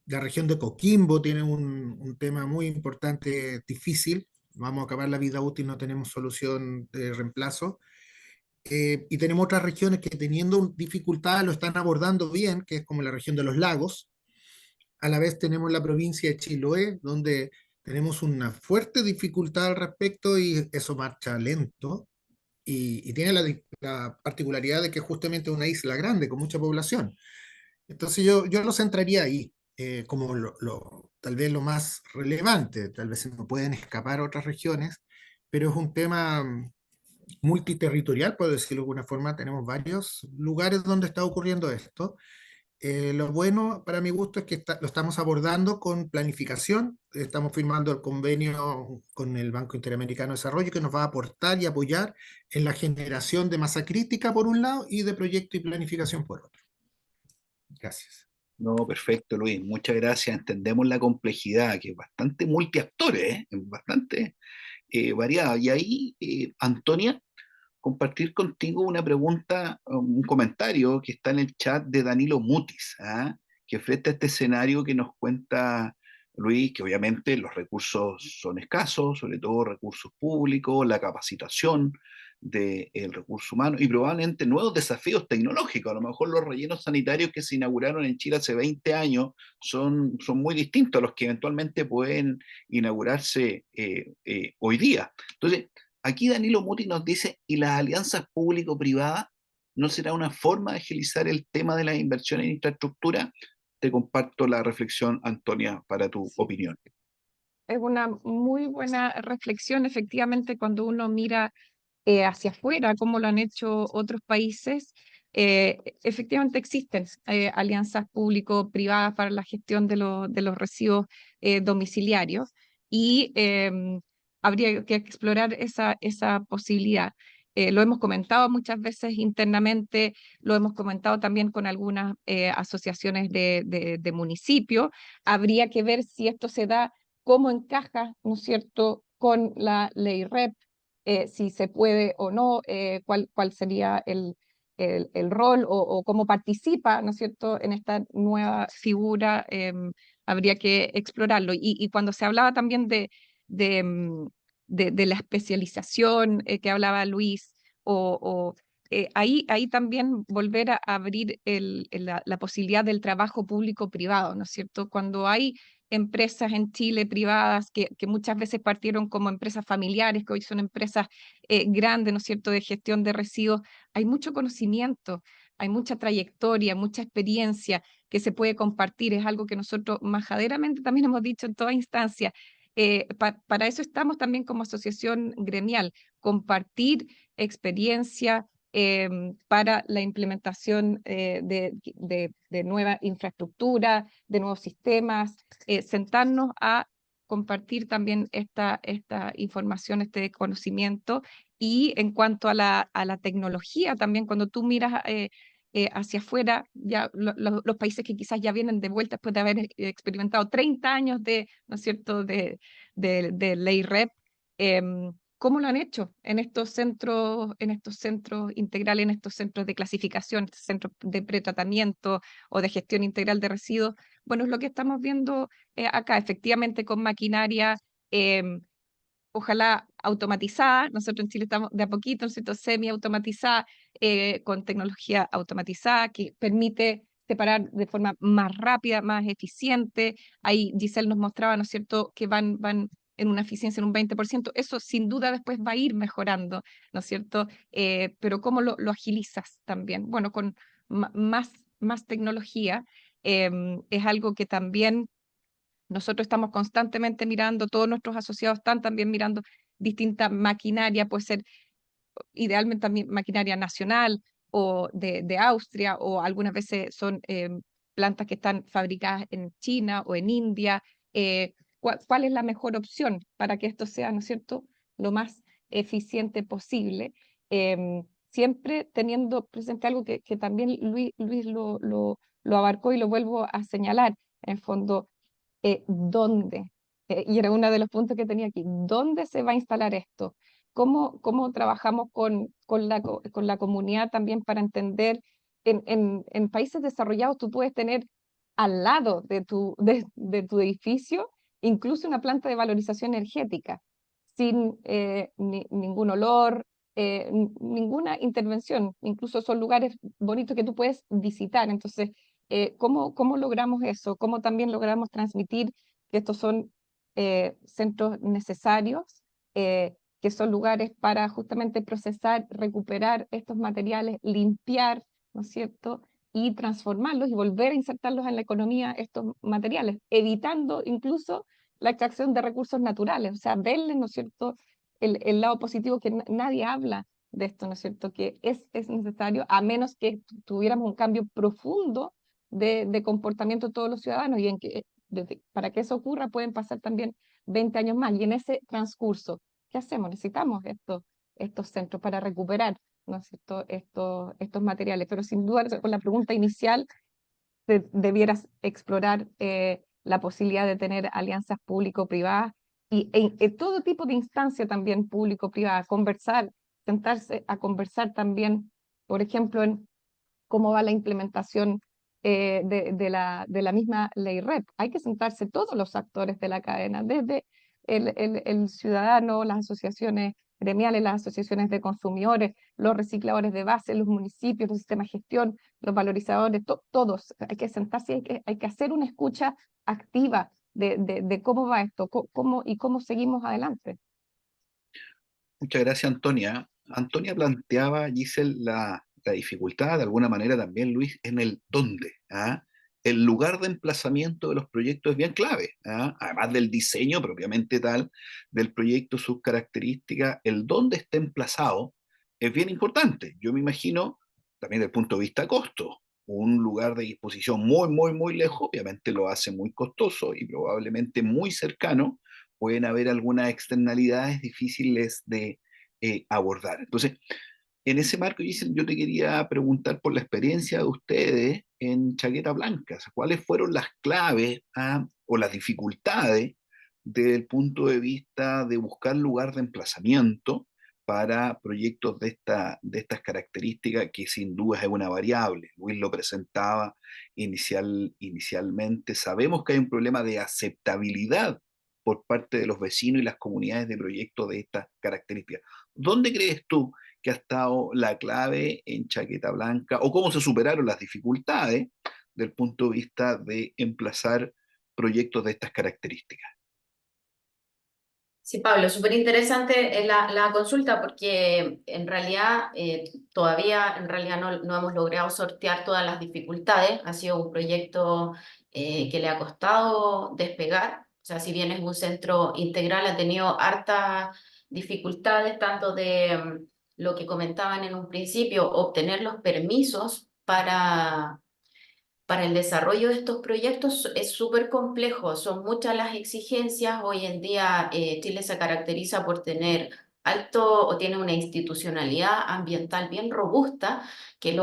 La región de Coquimbo tiene un tema muy importante, difícil. Vamos a acabar la vida útil, no tenemos solución de reemplazo. Y tenemos otras regiones que teniendo dificultades lo están abordando bien, que es como la región de los lagos. A la vez tenemos la provincia de Chiloé, donde tenemos una fuerte dificultad al respecto y eso marcha lento. Y tiene la particularidad de que justamente es una isla grande con mucha población. Entonces yo lo centraría ahí, como tal vez lo más relevante. Tal vez se nos pueden escapar otras regiones, pero es un tema multiterritorial, por decirlo de alguna forma. Tenemos varios lugares donde está ocurriendo esto. Lo bueno, para mi gusto, es que lo estamos abordando con planificación. Estamos firmando el convenio con el Banco Interamericano de Desarrollo que nos va a aportar y apoyar en la generación de masa crítica, por un lado, y de proyecto y planificación, por otro. Gracias. No, perfecto, Luis. Muchas gracias. Entendemos la complejidad, que es bastante multiactores, es bastante variada. Y ahí, Antonia, compartir contigo una pregunta, un comentario que está en el chat de Danilo Mutis, ¿ah? Que frente a este escenario que nos cuenta Luis, que obviamente los recursos son escasos, sobre todo recursos públicos, la capacitación del recurso humano y probablemente nuevos desafíos tecnológicos. A lo mejor los rellenos sanitarios que se inauguraron en Chile hace 20 años son muy distintos a los que eventualmente pueden inaugurarse hoy día. Entonces, aquí Danilo Muti nos dice, ¿y las alianzas público-privadas no será una forma de agilizar el tema de las inversiones en infraestructura? Te comparto la reflexión, Antonia, para tu Sí, opinión. es una muy buena reflexión, efectivamente, cuando uno mira hacia afuera, como lo han hecho otros países. Efectivamente existen alianzas público-privadas para la gestión de los residuos domiciliarios y habría que explorar esa posibilidad. Lo hemos comentado muchas veces internamente, lo hemos comentado también con algunas asociaciones de municipios. Habría que ver si esto se da, cómo encaja, ¿no es cierto?, con la ley REP, si se puede o no, cuál sería el rol o cómo participa, ¿no es cierto?, en esta nueva figura. Habría que explorarlo. Y cuando se hablaba también de, mm, de la especialización que hablaba Luis, ahí también volver a abrir la posibilidad del trabajo público-privado, ¿no es cierto? Cuando hay empresas en Chile privadas que muchas veces partieron como empresas familiares, que hoy son empresas grandes, ¿no es cierto?, de gestión de residuos, hay mucho conocimiento, hay mucha trayectoria, mucha experiencia que se puede compartir. Es algo que nosotros majaderamente también hemos dicho en toda instancia. Para eso estamos también como asociación gremial, compartir experiencia para la implementación de nueva infraestructura, de nuevos sistemas, sentarnos a compartir también esta información, este conocimiento. Y en cuanto a la tecnología, también cuando tú miras hacia afuera, ya los países que quizás ya vienen de vuelta después de haber experimentado 30 años ¿no es cierto?, de ley REP, ¿cómo lo han hecho en estos centros integrales, en estos centros de clasificación, estos centros de pretratamiento o de gestión integral de residuos? Bueno, es lo que estamos viendo acá, efectivamente con maquinaria, ojalá automatizada. Nosotros en Chile estamos de a poquito, ¿no es cierto?, semi-automatizada, con tecnología automatizada que permite separar de forma más rápida, más eficiente. Ahí Giselle nos mostraba, ¿no es cierto?, que van en una eficiencia en un 20%, eso sin duda después va a ir mejorando, ¿no es cierto? Pero ¿cómo lo agilizas también? Bueno, con más tecnología, es algo que también nosotros estamos constantemente mirando, todos nuestros asociados están también mirando distinta maquinaria, puede ser idealmente también maquinaria nacional o de Austria, o algunas veces son plantas que están fabricadas en China o en India. ¿Cuál es la mejor opción para que esto sea, ¿no es cierto?, lo más eficiente posible? Siempre teniendo presente algo que también Luis lo abarcó y lo vuelvo a señalar, en el fondo, ¿dónde? Y era uno de los puntos que tenía aquí, ¿dónde se va a instalar esto? ¿Cómo trabajamos con la comunidad también para entender? En países desarrollados tú puedes tener al lado de tu edificio incluso una planta de valorización energética, sin ningún olor, ninguna intervención. Incluso son lugares bonitos que tú puedes visitar. Entonces, ¿cómo logramos eso? ¿Cómo también logramos transmitir que estos son centros necesarios? Que son lugares para justamente procesar, recuperar estos materiales, limpiar, ¿no es cierto?, y transformarlos y volver a insertarlos en la economía, estos materiales, evitando incluso la extracción de recursos naturales, o sea, verle, ¿no es cierto?, el lado positivo, que nadie habla de esto, ¿no es cierto?, que es necesario, a menos que tuviéramos un cambio profundo de comportamiento de todos los ciudadanos, y para que eso ocurra pueden pasar también 20 años más, y en ese transcurso, ¿qué hacemos? Necesitamos estos centros para recuperar, ¿no es cierto?, estos materiales. Pero sin duda, con la pregunta inicial, debieras explorar la posibilidad de tener alianzas público-privadas y todo tipo de instancia también público-privada, conversar, sentarse a conversar también, por ejemplo, en cómo va la implementación de la misma ley REP. Hay que sentarse todos los actores de la cadena, desde el ciudadano, las asociaciones gremiales, las asociaciones de consumidores, los recicladores de base, los municipios, los sistemas de gestión, los valorizadores, todos. Hay que sentarse y hay que hacer una escucha activa de cómo va esto, cómo seguimos adelante. Muchas gracias, Antonia. Antonia planteaba, Giselle, la dificultad, de alguna manera también, Luis, en el dónde. ¿Ah? El lugar de emplazamiento de los proyectos es bien clave. ¿Ah? Además del diseño propiamente tal del proyecto, sus características, el dónde está emplazado es bien importante. Yo me imagino, también desde el punto de vista costo, un lugar de disposición muy, muy, muy lejos, obviamente lo hace muy costoso y probablemente muy cercano, pueden haber algunas externalidades difíciles de abordar. Entonces, en ese marco, Giselle, yo te quería preguntar por la experiencia de ustedes en Chaqueta Blanca. O sea, ¿cuáles fueron las claves o las dificultades desde el punto de vista de buscar lugar de emplazamiento para proyectos de estas características, que sin duda es una variable? Luis lo presentaba inicialmente. Sabemos que hay un problema de aceptabilidad por parte de los vecinos y las comunidades de proyectos de estas características. ¿Dónde crees tú que ha estado la clave en Chaqueta Blanca, o cómo se superaron las dificultades del punto de vista de emplazar proyectos de estas características? Sí, Pablo, súper interesante la consulta, porque en realidad todavía no hemos logrado sortear todas las dificultades. Ha sido un proyecto que le ha costado despegar. O sea, si bien es un centro integral, ha tenido hartas dificultades, tanto de lo que comentaban en un principio, obtener los permisos para el desarrollo de estos proyectos. Es súper complejo, son muchas las exigencias. Hoy en día Chile se caracteriza por tener alto, o tiene una institucionalidad ambiental bien robusta, que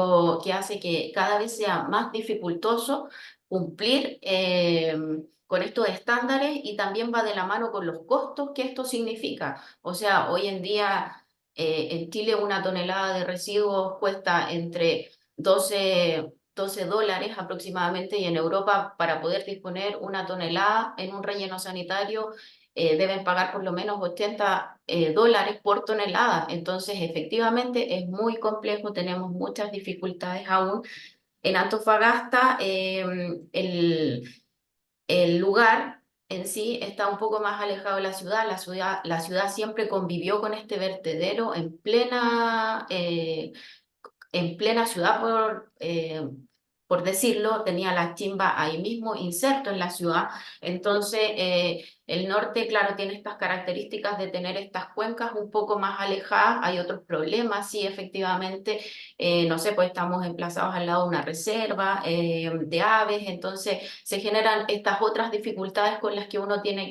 hace que cada vez sea más dificultoso cumplir con estos estándares, y también va de la mano con los costos que esto significa. O sea, hoy en día en Chile una tonelada de residuos cuesta entre $12 aproximadamente, y en Europa, para poder disponer una tonelada en un relleno sanitario, deben pagar por lo menos $80 por tonelada. Entonces, efectivamente, es muy complejo, tenemos muchas dificultades aún. En Antofagasta, el lugar en sí está un poco más alejado de la ciudad. La ciudad siempre convivió con este vertedero en plena ciudad, por decirlo, tenía la chimba ahí mismo, inserto en la ciudad. Entonces, el norte, claro, tiene estas características de tener estas cuencas un poco más alejadas. Hay otros problemas, sí, efectivamente, no sé, pues estamos emplazados al lado de una reserva de aves, entonces se generan estas otras dificultades con las que uno tiene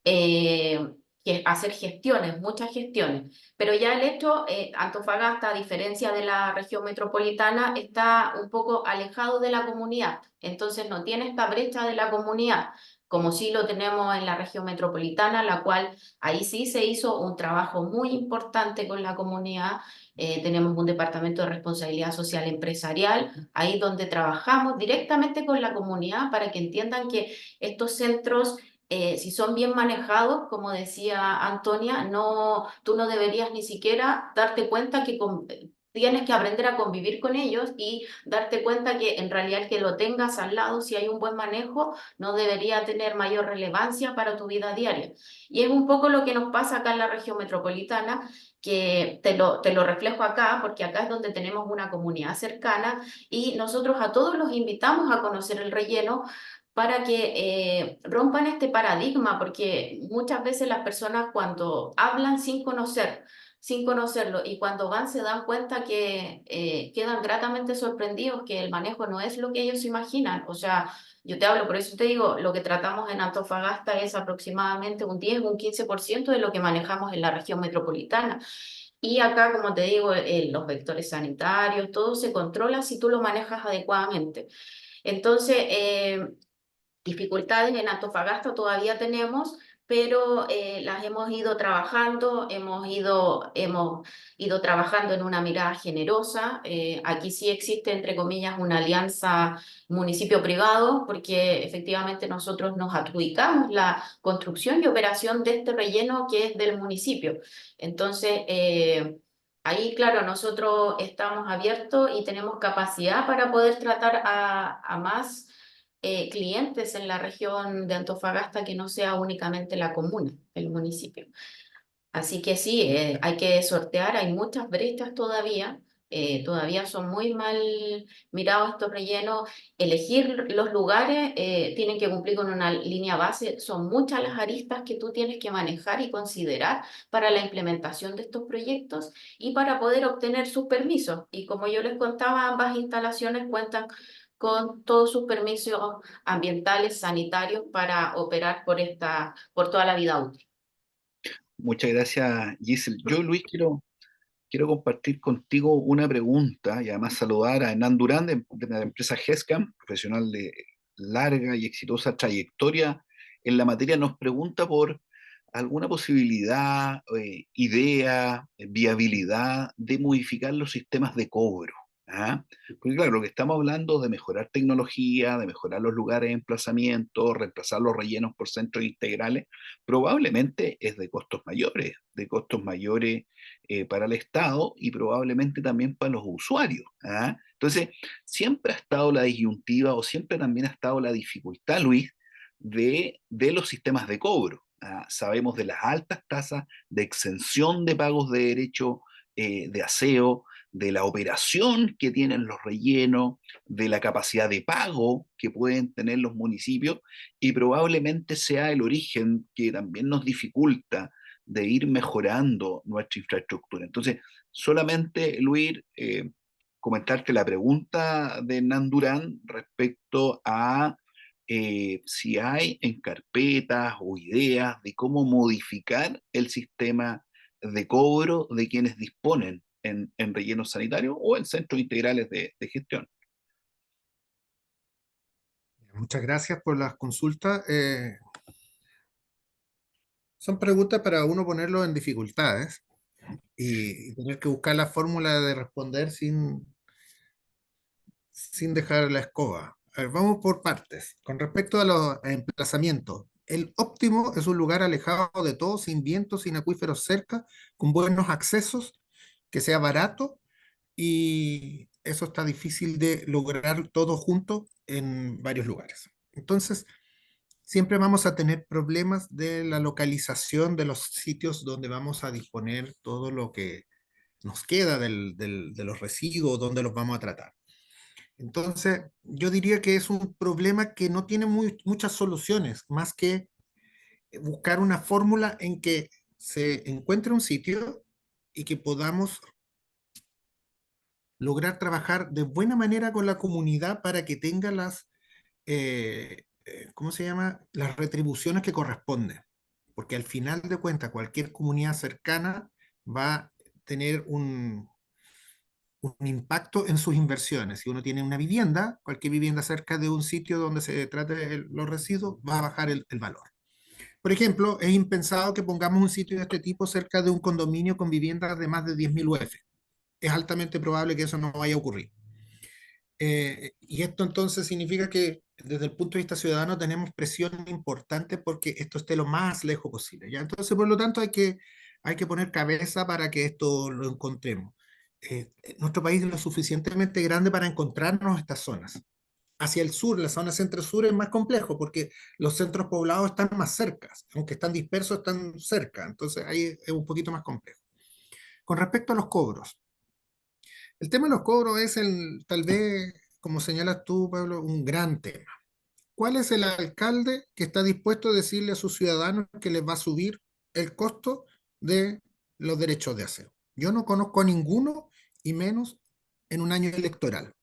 eh, que hacer gestiones, muchas gestiones. Pero ya el hecho, Antofagasta, a diferencia de la región metropolitana, está un poco alejado de la comunidad. Entonces no tiene esta brecha de la comunidad, como sí lo tenemos en la región metropolitana, la cual ahí sí se hizo un trabajo muy importante con la comunidad. Tenemos un departamento de responsabilidad social empresarial, ahí donde trabajamos directamente con la comunidad para que entiendan que estos centros si son bien manejados, como decía Antonia, no, tú no deberías ni siquiera darte cuenta que tienes que aprender a convivir con ellos y darte cuenta que en realidad el que lo tengas al lado, si hay un buen manejo, no debería tener mayor relevancia para tu vida diaria. Y es un poco lo que nos pasa acá en la región metropolitana, que te lo reflejo acá, porque acá es donde tenemos una comunidad cercana y nosotros a todos los invitamos a conocer el relleno para que rompan este paradigma, porque muchas veces las personas cuando hablan sin conocerlo, y cuando van se dan cuenta que quedan gratamente sorprendidos que el manejo no es lo que ellos imaginan. O sea, yo te hablo, por eso te digo, lo que tratamos en Antofagasta es aproximadamente un 10 o un 15% de lo que manejamos en la región metropolitana. Y acá, como te digo, los vectores sanitarios, todo se controla si tú lo manejas adecuadamente. Entonces, dificultades en Antofagasta todavía tenemos, pero las hemos ido trabajando, hemos ido trabajando en una mirada generosa. Aquí sí existe, entre comillas, una alianza municipio-privado, porque efectivamente nosotros nos adjudicamos la construcción y operación de este relleno que es del municipio. Entonces, ahí, claro, nosotros estamos abiertos y tenemos capacidad para poder tratar a más clientes en la región de Antofagasta que no sea únicamente la comuna, el municipio. Así que sí, hay que sortear, hay muchas brechas todavía. Todavía son muy mal mirados estos rellenos. Elegir los lugares tienen que cumplir con una línea base. Son muchas las aristas que tú tienes que manejar y considerar para la implementación de estos proyectos y para poder obtener sus permisos. Y como yo les contaba, ambas instalaciones cuentan con todos sus permisos ambientales, sanitarios para operar por toda la vida útil. Muchas gracias, Giselle. Yo, Luis, quiero compartir contigo una pregunta y además saludar a Hernán Durán de la empresa GESCAM, profesional de larga y exitosa trayectoria en la materia. Nos pregunta por alguna posibilidad, idea, viabilidad de modificar los sistemas de cobro. ¿Ah? Porque claro, lo que estamos hablando de mejorar tecnología, de mejorar los lugares de emplazamiento, reemplazar los rellenos por centros integrales, probablemente es de costos mayores para el Estado y probablemente también para los usuarios. ¿Ah? Entonces, siempre ha estado la disyuntiva o siempre también ha estado la dificultad, Luis, de los sistemas de cobro. ¿Ah? Sabemos de las altas tasas de exención de pagos de derecho de aseo, de la operación que tienen los rellenos, de la capacidad de pago que pueden tener los municipios y probablemente sea el origen que también nos dificulta de ir mejorando nuestra infraestructura. Entonces, solamente, Luis, comentarte la pregunta de Hernán Durán respecto a si hay en carpetas o ideas de cómo modificar el sistema de cobro de quienes disponen en rellenos sanitarios o en centros integrales de gestión. Muchas gracias por las consultas. Son preguntas para uno ponerlo en dificultades y tener que buscar la fórmula de responder sin dejar la escoba. A ver, vamos por partes. Con respecto a los emplazamientos, el óptimo es un lugar alejado de todo, sin vientos, sin acuíferos cerca, con buenos accesos, que sea barato, y eso está difícil de lograr todo junto en varios lugares. Entonces, siempre vamos a tener problemas de la localización de los sitios donde vamos a disponer todo lo que nos queda de los residuos, donde los vamos a tratar. Entonces, yo diría que es un problema que no tiene muchas soluciones, más que buscar una fórmula en que se encuentre un sitio y que podamos lograr trabajar de buena manera con la comunidad para que tenga ¿cómo se llama? Las retribuciones que corresponden. Porque al final de cuentas, cualquier comunidad cercana va a tener un impacto en sus inversiones. Si uno tiene una vivienda, cualquier vivienda cerca de un sitio donde se trate los residuos, va a bajar el valor. Por ejemplo, es impensado que pongamos un sitio de este tipo cerca de un condominio con viviendas de más de 10.000 UF. Es altamente probable que eso no vaya a ocurrir. Y esto entonces significa que desde el punto de vista ciudadano tenemos presión importante porque esto esté lo más lejos posible, ¿ya? Entonces, por lo tanto, hay que poner cabeza para que esto lo encontremos. Nuestro país es lo suficientemente grande para encontrarnos estas zonas. Hacia el sur, la zona centro-sur es más complejo porque los centros poblados están más cerca, aunque están dispersos, están cerca, entonces ahí es un poquito más complejo. Con respecto a los cobros, el tema de los cobros es tal vez, como señalas tú, Pablo, un gran tema. ¿Cuál es el alcalde que está dispuesto a decirle a sus ciudadanos que les va a subir el costo de los derechos de aseo? Yo no conozco a ninguno, y menos en un año electoral.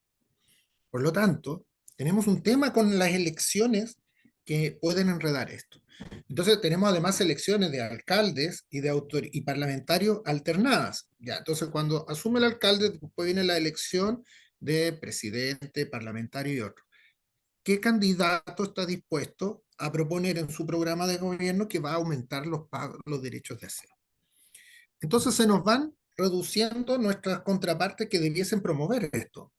Por lo tanto, tenemos un tema con las elecciones que pueden enredar esto. Entonces tenemos además elecciones de alcaldes y parlamentarios alternadas. Ya, entonces cuando asume el alcalde, después viene la elección de presidente, parlamentario y otro. ¿Qué candidato está dispuesto a proponer en su programa de gobierno que va a aumentar los derechos de aseo? Entonces se nos van reduciendo nuestras contrapartes que debiesen promover esto.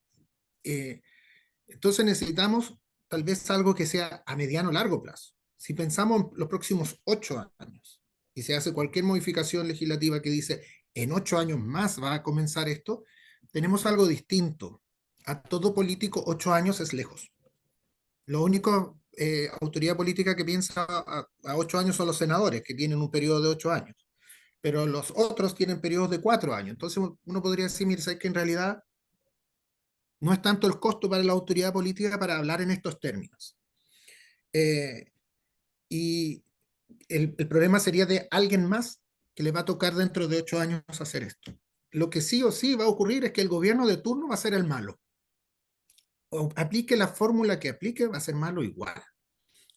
Entonces necesitamos tal vez algo que sea a mediano o largo plazo. Si pensamos en los próximos 8 años y se hace cualquier modificación legislativa que dice en 8 años más va a comenzar esto, tenemos algo distinto. A todo político 8 años es lejos. Lo único autoridad política que piensa a 8 años son los senadores, que tienen un periodo de 8 años. Pero los otros tienen periodos de 4 años. Entonces uno podría decir, mira, ¿sabes que en realidad no es tanto el costo para la autoridad política para hablar en estos términos? Eh, y el problema sería de alguien más que le va a tocar dentro de 8 años hacer esto. Lo que sí o sí va a ocurrir es que el gobierno de turno va a ser el malo. O aplique la fórmula que aplique, va a ser malo igual.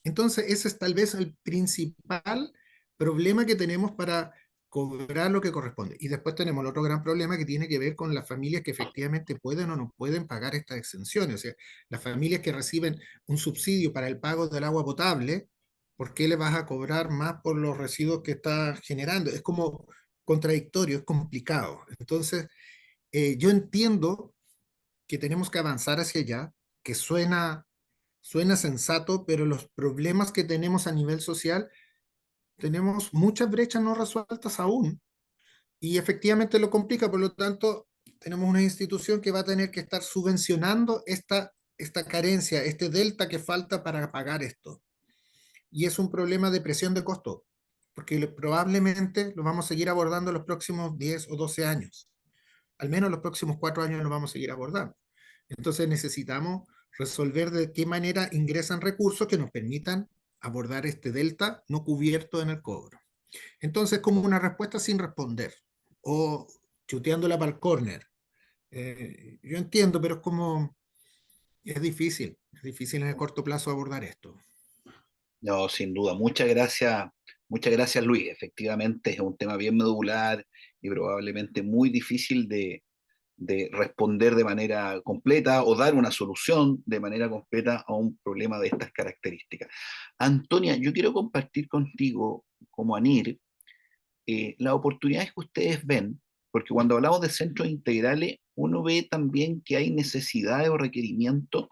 Entonces, ese es tal vez el principal problema que tenemos para cobrar lo que corresponde. Y después tenemos el otro gran problema que tiene que ver con las familias que efectivamente pueden o no pueden pagar estas exenciones. O sea, las familias que reciben un subsidio para el pago del agua potable, ¿por qué le vas a cobrar más por los residuos que está generando? Es como contradictorio, es complicado. Entonces, yo entiendo que tenemos que avanzar hacia allá, que suena sensato, pero los problemas que tenemos a nivel social, tenemos muchas brechas no resueltas aún y efectivamente lo complica, por lo tanto, tenemos una institución que va a tener que estar subvencionando esta carencia, este delta que falta para pagar esto. Y es un problema de presión de costo, porque probablemente lo vamos a seguir abordando los próximos 10 o 12 años. Al menos los próximos 4 años lo vamos a seguir abordando. Entonces necesitamos resolver de qué manera ingresan recursos que nos permitan abordar este delta no cubierto en el cobro. Entonces, como una respuesta sin responder o chuteándola para el córner. Yo entiendo, pero es difícil en el corto plazo abordar esto. No, sin duda. Muchas gracias Luis. Efectivamente es un tema bien medular y probablemente muy difícil de responder de manera completa o dar una solución de manera completa a un problema de estas características. Antonia, yo quiero compartir contigo, como ANIR, las oportunidades que ustedes ven, porque cuando hablamos de centros integrales, uno ve también que hay necesidades o requerimientos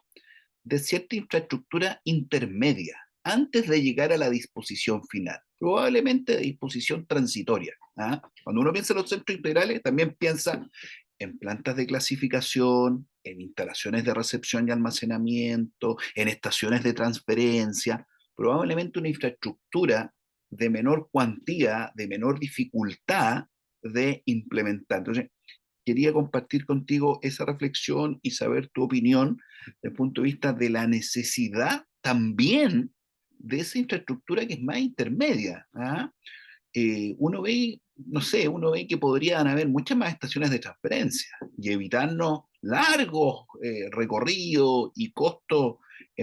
de cierta infraestructura intermedia antes de llegar a la disposición final, probablemente de disposición transitoria. ¿Ah? Cuando uno piensa en los centros integrales, también piensa en plantas de clasificación, en instalaciones de recepción y almacenamiento, en estaciones de transferencia, probablemente una infraestructura de menor cuantía, de menor dificultad de implementar. Entonces, quería compartir contigo esa reflexión y saber tu opinión desde el punto de vista de la necesidad también de esa infraestructura que es más intermedia. ¿Ah? Uno ve, no sé, uno ve que podrían haber muchas más estaciones de transferencia y evitarnos largos recorridos y costos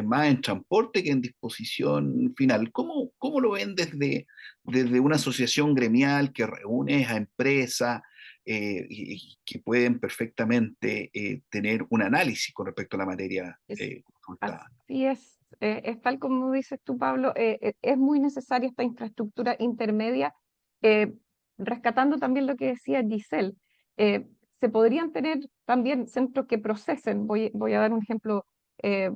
más en transporte que en disposición final. ¿Cómo lo ven desde una asociación gremial que reúne a empresas y que pueden perfectamente tener un análisis con respecto a la materia Es, consultada? así es tal como dices tú, Pablo, es muy necesaria esta infraestructura intermedia, eh, rescatando también lo que decía Giselle. Se podrían tener también centros que procesen, voy a dar un ejemplo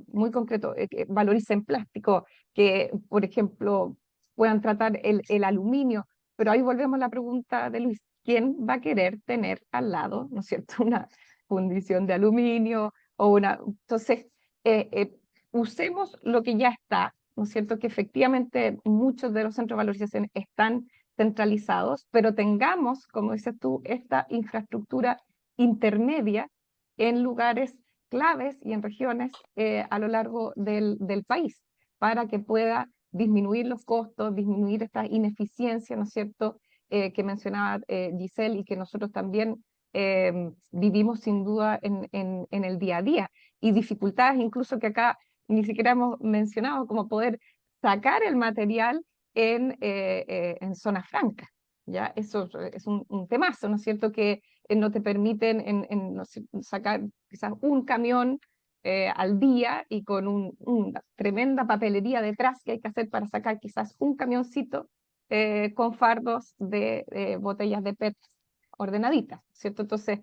muy concreto, que valoricen plástico, que, por ejemplo, puedan tratar el aluminio, pero ahí volvemos a la pregunta de Luis, ¿quién va a querer tener al lado, ¿no es cierto?, una fundición de aluminio o una... Entonces, eh, eh, usemos lo que ya está, ¿no es cierto? Que efectivamente muchos de los centros de valorización están centralizados, pero tengamos, como dices tú, esta infraestructura intermedia en lugares claves y en regiones a lo largo del país, para que pueda disminuir los costos, disminuir esta ineficiencia, ¿no es cierto?, que mencionaba Giselle y que nosotros también vivimos sin duda en el día a día, y dificultades incluso que acá ni siquiera hemos mencionado, como poder sacar el material en zona franca. ¿Ya? Eso es un temazo, ¿no es cierto? Que no te permiten no sé, sacar quizás un camión al día y con una tremenda papelería detrás que hay que hacer para sacar quizás un camioncito con fardos de botellas de PET ordenaditas, ¿cierto? Entonces,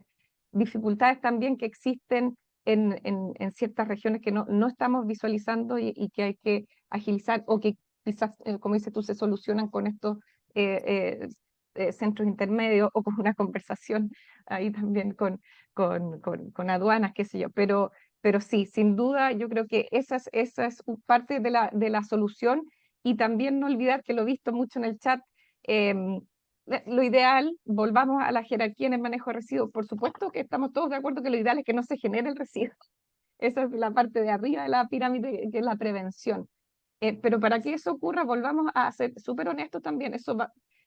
dificultades también que existen en ciertas regiones que no estamos visualizando y que hay que agilizar o que quizás, como dices tú, se solucionan con estos centros intermedios o con una conversación ahí también con aduanas, qué sé yo. Pero sí, sin duda, yo creo que esa es parte de la solución, y también no olvidar que lo he visto mucho en el chat. em, lo ideal, volvamos a la jerarquía en el manejo de residuos. Por supuesto que estamos todos de acuerdo que lo ideal es que no se genere el residuo. Esa es la parte de arriba de la pirámide, que es la prevención. Pero para que eso ocurra, volvamos a ser súper honestos también.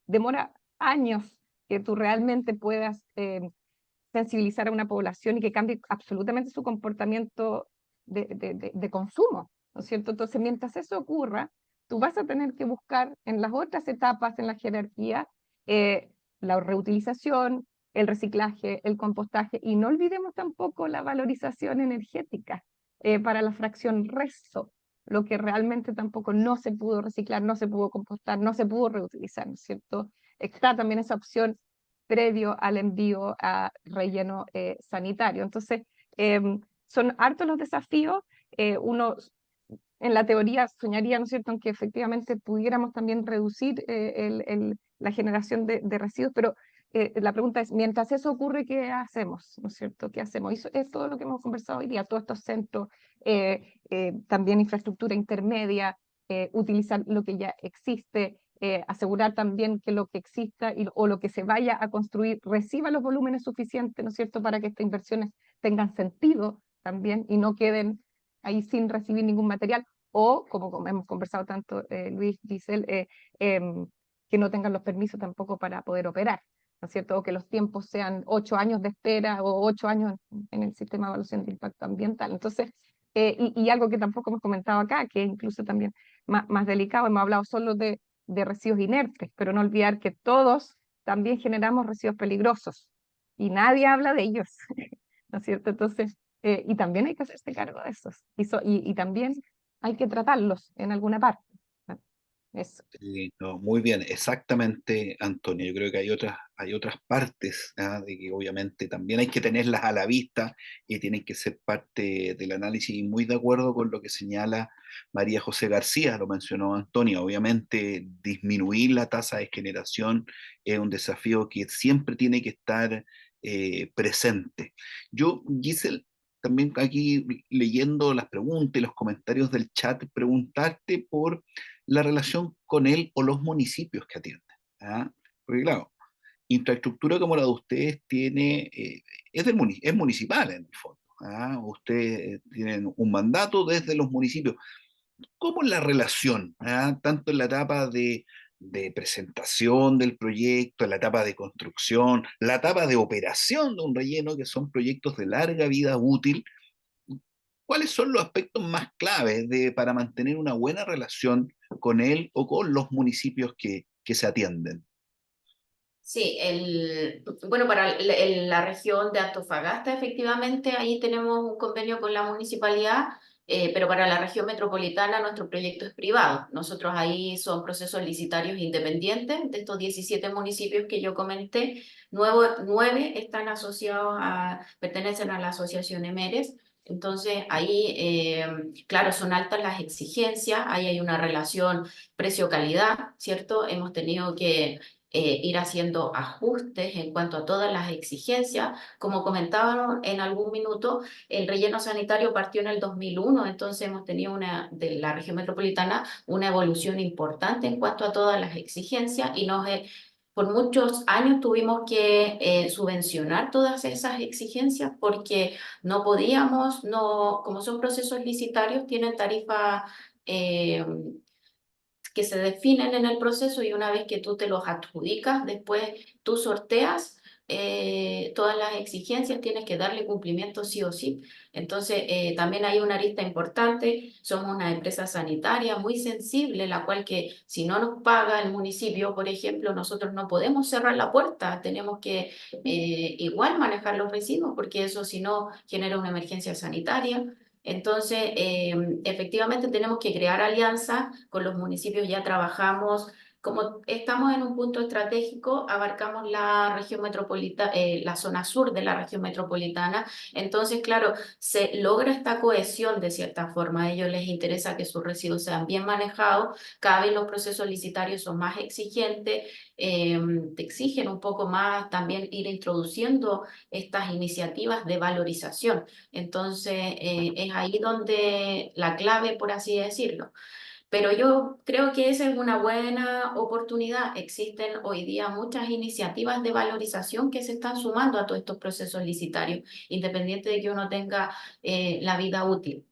Demora años que tú realmente puedas sensibilizar a una población y que cambie absolutamente su comportamiento de consumo, ¿no es cierto? Entonces, mientras eso ocurra, tú vas a tener que buscar en las otras etapas en la jerarquía eh, la reutilización, el reciclaje, el compostaje, y no olvidemos tampoco la valorización energética para la fracción resto, lo que realmente tampoco no se pudo reciclar, no se pudo compostar, no se pudo reutilizar, ¿no es cierto? Está también esa opción previo al envío a relleno sanitario. Entonces, son hartos los desafíos. Uno en la teoría soñaría, ¿no es cierto?, en que efectivamente pudiéramos también reducir la generación de residuos, pero la pregunta es, mientras eso ocurre, ¿qué hacemos? ¿No es cierto? ¿Qué hacemos? Y eso es todo lo que hemos conversado hoy día, todos estos centros, también infraestructura intermedia, utilizar lo que ya existe, asegurar también que lo que exista o lo que se vaya a construir reciba los volúmenes suficientes, ¿no es cierto?, para que estas inversiones tengan sentido también y no queden ahí sin recibir ningún material, o como hemos conversado tanto Luis, Giselle, que no tengan los permisos tampoco para poder operar, ¿no es cierto? O que los tiempos sean 8 años de espera o 8 años en el sistema de evaluación de impacto ambiental. Entonces, y algo que tampoco hemos comentado acá, que incluso también más delicado, hemos hablado solo de residuos inertes, pero no olvidar que todos también generamos residuos peligrosos y nadie habla de ellos, ¿no es cierto? Entonces, y también hay que hacerse cargo de esos, y también hay que tratarlos en alguna parte. ¿No? Eso. Sí, no, muy bien, exactamente, Antonio. Yo creo que hay otras partes, ¿ah? De que obviamente también hay que tenerlas a la vista y tienen que ser parte del análisis. Y muy de acuerdo con lo que señala María José García, lo mencionó Antonio. Obviamente, disminuir la tasa de generación es un desafío que siempre tiene que estar presente. Yo, Giselle, también aquí leyendo las preguntas y los comentarios del chat, preguntarte por la relación con él o los municipios que atienden. ¿Ah? Porque claro, infraestructura como la de ustedes tiene, es municipal en el fondo. ¿Ah? Ustedes tienen un mandato desde los municipios. ¿Cómo es la relación, tanto en la etapa de presentación del proyecto, en la etapa de construcción, la etapa de operación de un relleno, que son proyectos de larga vida útil? ¿Cuáles son los aspectos más claves para mantener una buena relación con él o con los municipios que se atienden? Sí, bueno, para la región de Antofagasta, efectivamente, ahí tenemos un convenio con la municipalidad, pero para la región metropolitana nuestro proyecto es privado. Nosotros ahí son procesos licitarios independientes. De estos 17 municipios que yo comenté, 9 están asociados pertenecen a la asociación EMERES. Entonces, ahí, claro, son altas las exigencias, ahí hay una relación precio-calidad, ¿cierto? Hemos tenido que ir haciendo ajustes en cuanto a todas las exigencias. Como comentábamos en algún minuto, el relleno sanitario partió en el 2001, entonces hemos tenido de la región metropolitana una evolución importante en cuanto a todas las exigencias y por muchos años tuvimos que subvencionar todas esas exigencias porque no podíamos, no, como son procesos licitarios, tienen tarifas eh, que se definen en el proceso y una vez que tú te los adjudicas, después tú sorteas todas las exigencias, tienes que darle cumplimiento sí o sí. Entonces, también hay una arista importante, somos una empresa sanitaria muy sensible, la cual que si no nos paga el municipio, por ejemplo, nosotros no podemos cerrar la puerta, tenemos que igual manejar los residuos, porque eso si no genera una emergencia sanitaria. Entonces, efectivamente tenemos que crear alianzas con los municipios, ya trabajamos, como estamos en un punto estratégico, abarcamos la región metropolitana, la zona sur de la región metropolitana, entonces, claro, se logra esta cohesión de cierta forma, a ellos les interesa que sus residuos sean bien manejados, cada vez los procesos licitarios son más exigentes, te exigen un poco más también ir introduciendo estas iniciativas de valorización. Entonces, es ahí donde la clave, por así decirlo. Pero yo creo que esa es una buena oportunidad. Existen hoy día muchas iniciativas de valorización que se están sumando a todos estos procesos licitarios, independiente de que uno tenga la vida útil.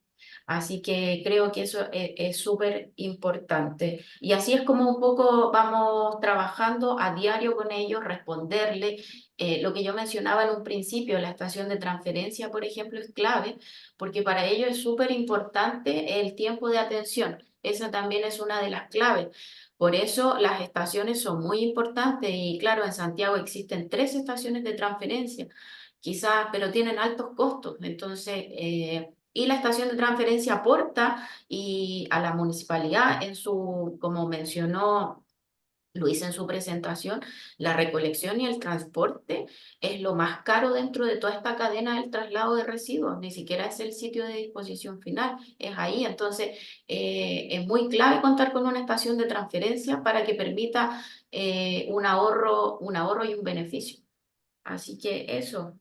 Así que creo que eso es súper importante. Y así es como un poco vamos trabajando a diario con ellos, responderle. Lo que yo mencionaba en un principio, la estación de transferencia, por ejemplo, es clave, porque para ellos es súper importante el tiempo de atención. Esa también es una de las claves. Por eso las estaciones son muy importantes y claro, en Santiago existen 3 estaciones de transferencia, quizás, pero tienen altos costos. Entonces, y la estación de transferencia aporta y a la municipalidad en su, como mencionó Luis en su presentación, la recolección y el transporte es lo más caro dentro de toda esta cadena del traslado de residuos, ni siquiera es el sitio de disposición final, es ahí. Entonces, es muy clave contar con una estación de transferencia para que permita un ahorro y un beneficio. Así que eso,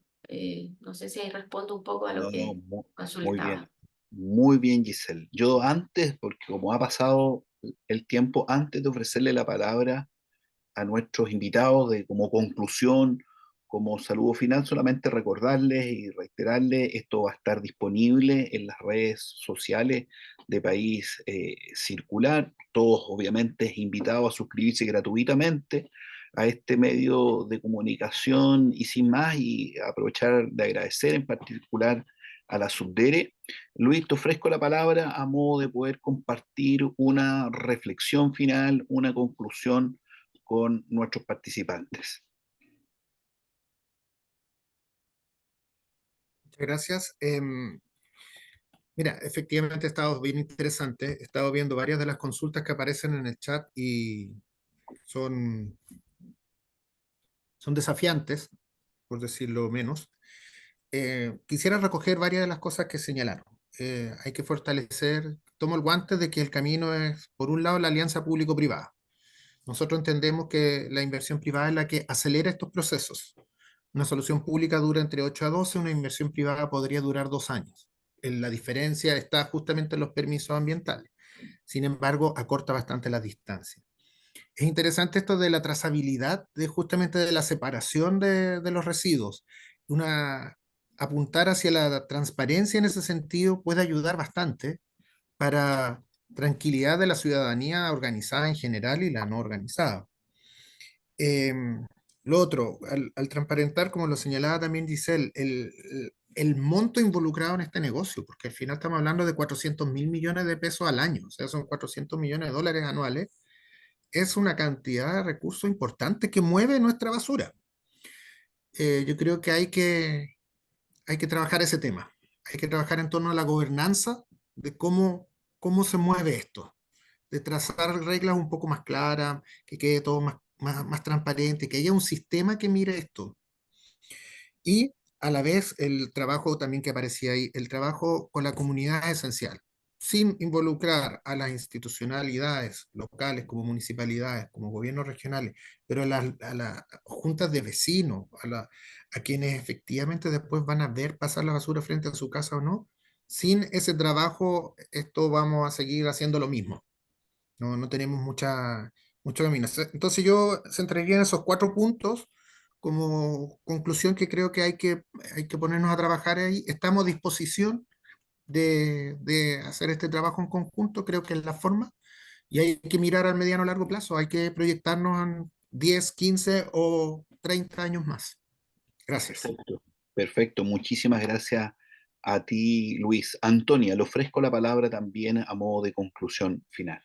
no sé si ahí respondo un poco a lo No, que muy consultaba. bien, muy bien, Giselle. Yo antes, porque como ha pasado el tiempo, antes de ofrecerle la palabra a nuestros invitados de como conclusión, como saludo final, solamente recordarles y reiterarles, esto va a estar disponible en las redes sociales de País Circular, todos obviamente invitados a suscribirse gratuitamente a este medio de comunicación y sin más, y aprovechar de agradecer en particular a la Subdere. Luis, te ofrezco la palabra a modo de poder compartir una reflexión final, una conclusión con nuestros participantes. Muchas gracias. Mira, efectivamente ha estado bien interesante. He estado viendo varias de las consultas que aparecen en el chat y son, son desafiantes, por decirlo menos. Quisiera recoger varias de las cosas que señalaron. Hay que fortalecer, tomo el guante de que el camino es, por un lado, la alianza público-privada. Nosotros entendemos que la inversión privada es la que acelera estos procesos. Una solución pública dura entre 8 a 12, una inversión privada podría durar 2 años. La diferencia está justamente en los permisos ambientales. Sin embargo, acorta bastante la distancia. Es interesante esto de la trazabilidad, justamente de la separación de los residuos. Apuntar hacia la transparencia en ese sentido puede ayudar bastante para tranquilidad de la ciudadanía organizada en general y la no organizada. Lo otro, al transparentar, como lo señalaba también Giselle, el monto involucrado en este negocio, porque al final estamos hablando de 400.000 millones de pesos al año, o sea, son 400 millones de dólares anuales, es una cantidad de recursos importante que mueve nuestra basura. Yo creo que hay que trabajar ese tema, hay que trabajar en torno a la gobernanza de cómo se mueve esto, de trazar reglas un poco más claras, que quede todo más transparente, que haya un sistema que mire esto. Y a la vez el trabajo también que aparecía ahí, el trabajo con la comunidad es esencial, sin involucrar a las institucionalidades locales como municipalidades, como gobiernos regionales, pero a las juntas de vecinos, a quienes efectivamente después van a ver pasar la basura frente a su casa o no. Sin ese trabajo, esto vamos a seguir haciendo lo mismo. No tenemos mucho camino. Entonces yo centraría en esos 4 puntos como conclusión que creo que hay que ponernos a trabajar ahí. Estamos a disposición de hacer este trabajo en conjunto, creo que es la forma, y hay que mirar al mediano o largo plazo, hay que proyectarnos en 10, 15 o 30 años más. Gracias. Perfecto, perfecto. Muchísimas gracias a ti, Luis. Antonia, le ofrezco la palabra también a modo de conclusión final.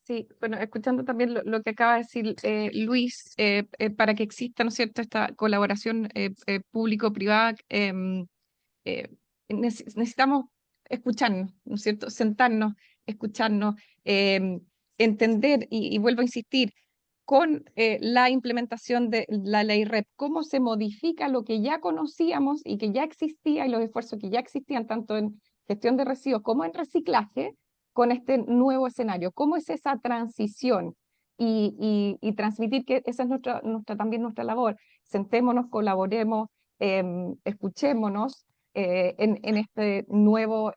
Sí, bueno, escuchando también lo que acaba de decir Luis, para que exista, ¿no es cierto?, esta colaboración público-privada, necesitamos escucharnos, ¿no es cierto?, sentarnos, escucharnos, entender, y vuelvo a insistir, con la implementación de la ley REP, cómo se modifica lo que ya conocíamos y que ya existía, y los esfuerzos que ya existían tanto en gestión de residuos como en reciclaje, con este nuevo escenario. ¿Cómo es esa transición? Y transmitir que esa es también nuestra labor. Sentémonos, colaboremos, escuchémonos en este nuevo,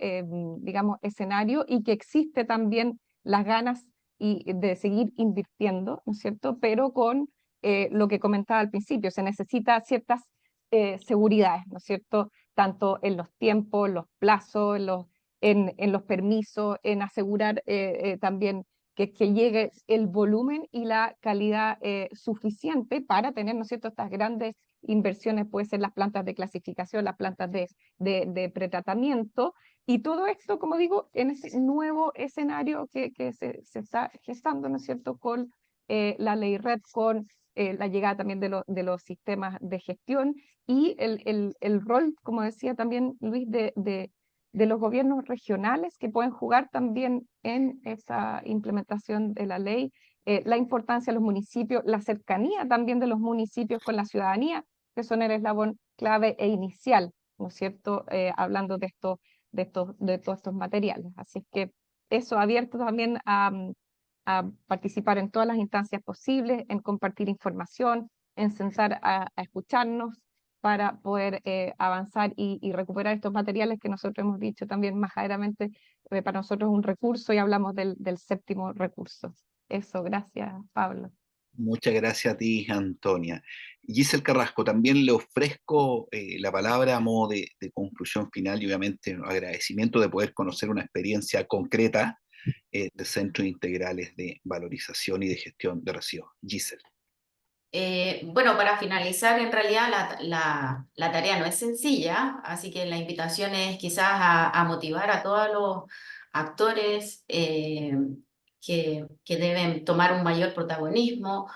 digamos, escenario, y que existe también las ganas de seguir invirtiendo, ¿no es cierto? Pero con lo que comentaba al principio, se necesita ciertas seguridades, ¿no es cierto? Tanto en los tiempos, los plazos, en los permisos, en asegurar también que llegue el volumen y la calidad suficiente para tener, ¿no es cierto?, estas grandes inversiones, puede ser las plantas de clasificación, las plantas de pretratamiento, y todo esto, como digo, en ese nuevo escenario que se está gestando, ¿no es cierto?, con la ley RED, con la llegada también de los sistemas de gestión, y el rol, como decía también Luis, de los gobiernos regionales, que pueden jugar también en esa implementación de la ley, la importancia de los municipios, la cercanía también de los municipios con la ciudadanía, que son el eslabón clave e inicial, ¿no es cierto?, hablando de todos estos materiales. Así es que eso, abierto también a participar en todas las instancias posibles, en compartir información, en sentar a escucharnos, para poder avanzar y recuperar estos materiales que nosotros hemos dicho también más adelante, para nosotros es un recurso, y hablamos del séptimo recurso. Eso, gracias, Pablo. Muchas gracias a ti, Antonia. Giselle Carrasco, también le ofrezco la palabra a modo de conclusión final, y obviamente un agradecimiento de poder conocer una experiencia concreta de centros integrales de valorización y de gestión de residuos. Giselle. Bueno, para finalizar, en realidad la tarea no es sencilla, así que la invitación es quizás a motivar a todos los actores que deben tomar un mayor protagonismo,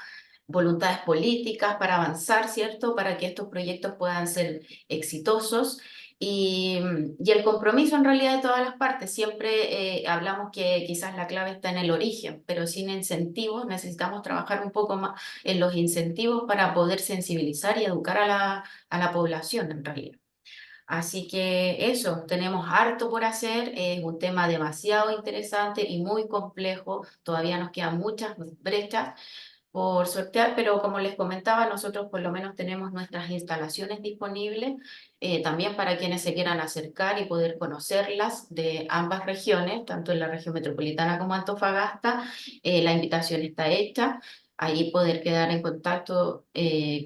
voluntades políticas para avanzar, ¿cierto? Para que estos proyectos puedan ser exitosos. Y el compromiso en realidad de todas las partes. Siempre hablamos que quizás la clave está en el origen, pero sin incentivos necesitamos trabajar un poco más en los incentivos para poder sensibilizar y educar a la población en realidad. Así que eso, tenemos harto por hacer, es un tema demasiado interesante y muy complejo, todavía nos quedan muchas brechas, por sortear, pero como les comentaba, nosotros por lo menos tenemos nuestras instalaciones disponibles, también para quienes se quieran acercar y poder conocerlas de ambas regiones, tanto en la región metropolitana como Antofagasta. La invitación está hecha, ahí poder quedar en contacto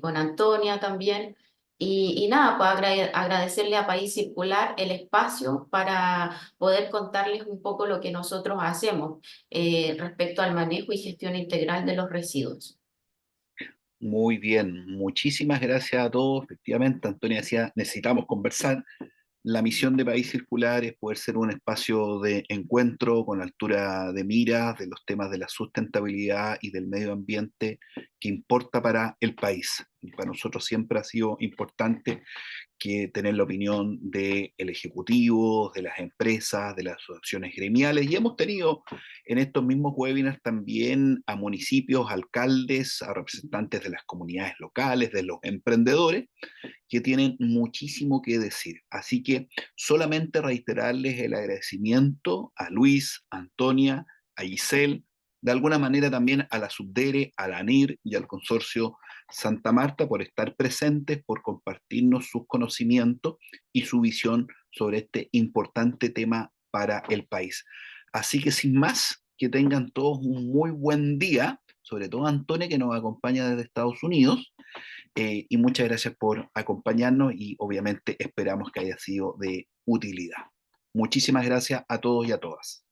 con Antonia también. Y nada, pues agradecerle a País Circular el espacio para poder contarles un poco lo que nosotros hacemos respecto al manejo y gestión integral de los residuos. Muy bien, muchísimas gracias a todos. Efectivamente, Antonia decía, necesitamos conversar. La misión de País Circular es poder ser un espacio de encuentro con altura de miras de los temas de la sustentabilidad y del medio ambiente que importa para el país. Y para nosotros siempre ha sido importante que tener la opinión del Ejecutivo, de las empresas, de las asociaciones gremiales, y hemos tenido en estos mismos webinars también a municipios, alcaldes, a representantes de las comunidades locales, de los emprendedores, que tienen muchísimo que decir. Así que solamente reiterarles el agradecimiento a Luis, a Antonia, a Giselle, de alguna manera también a la Subdere, a la ANIR y al Consorcio Santa Marta por estar presentes, por compartirnos sus conocimientos y su visión sobre este importante tema para el país. Así que sin más, que tengan todos un muy buen día, sobre todo Antonia que nos acompaña desde Estados Unidos, y muchas gracias por acompañarnos y obviamente esperamos que haya sido de utilidad. Muchísimas gracias a todos y a todas.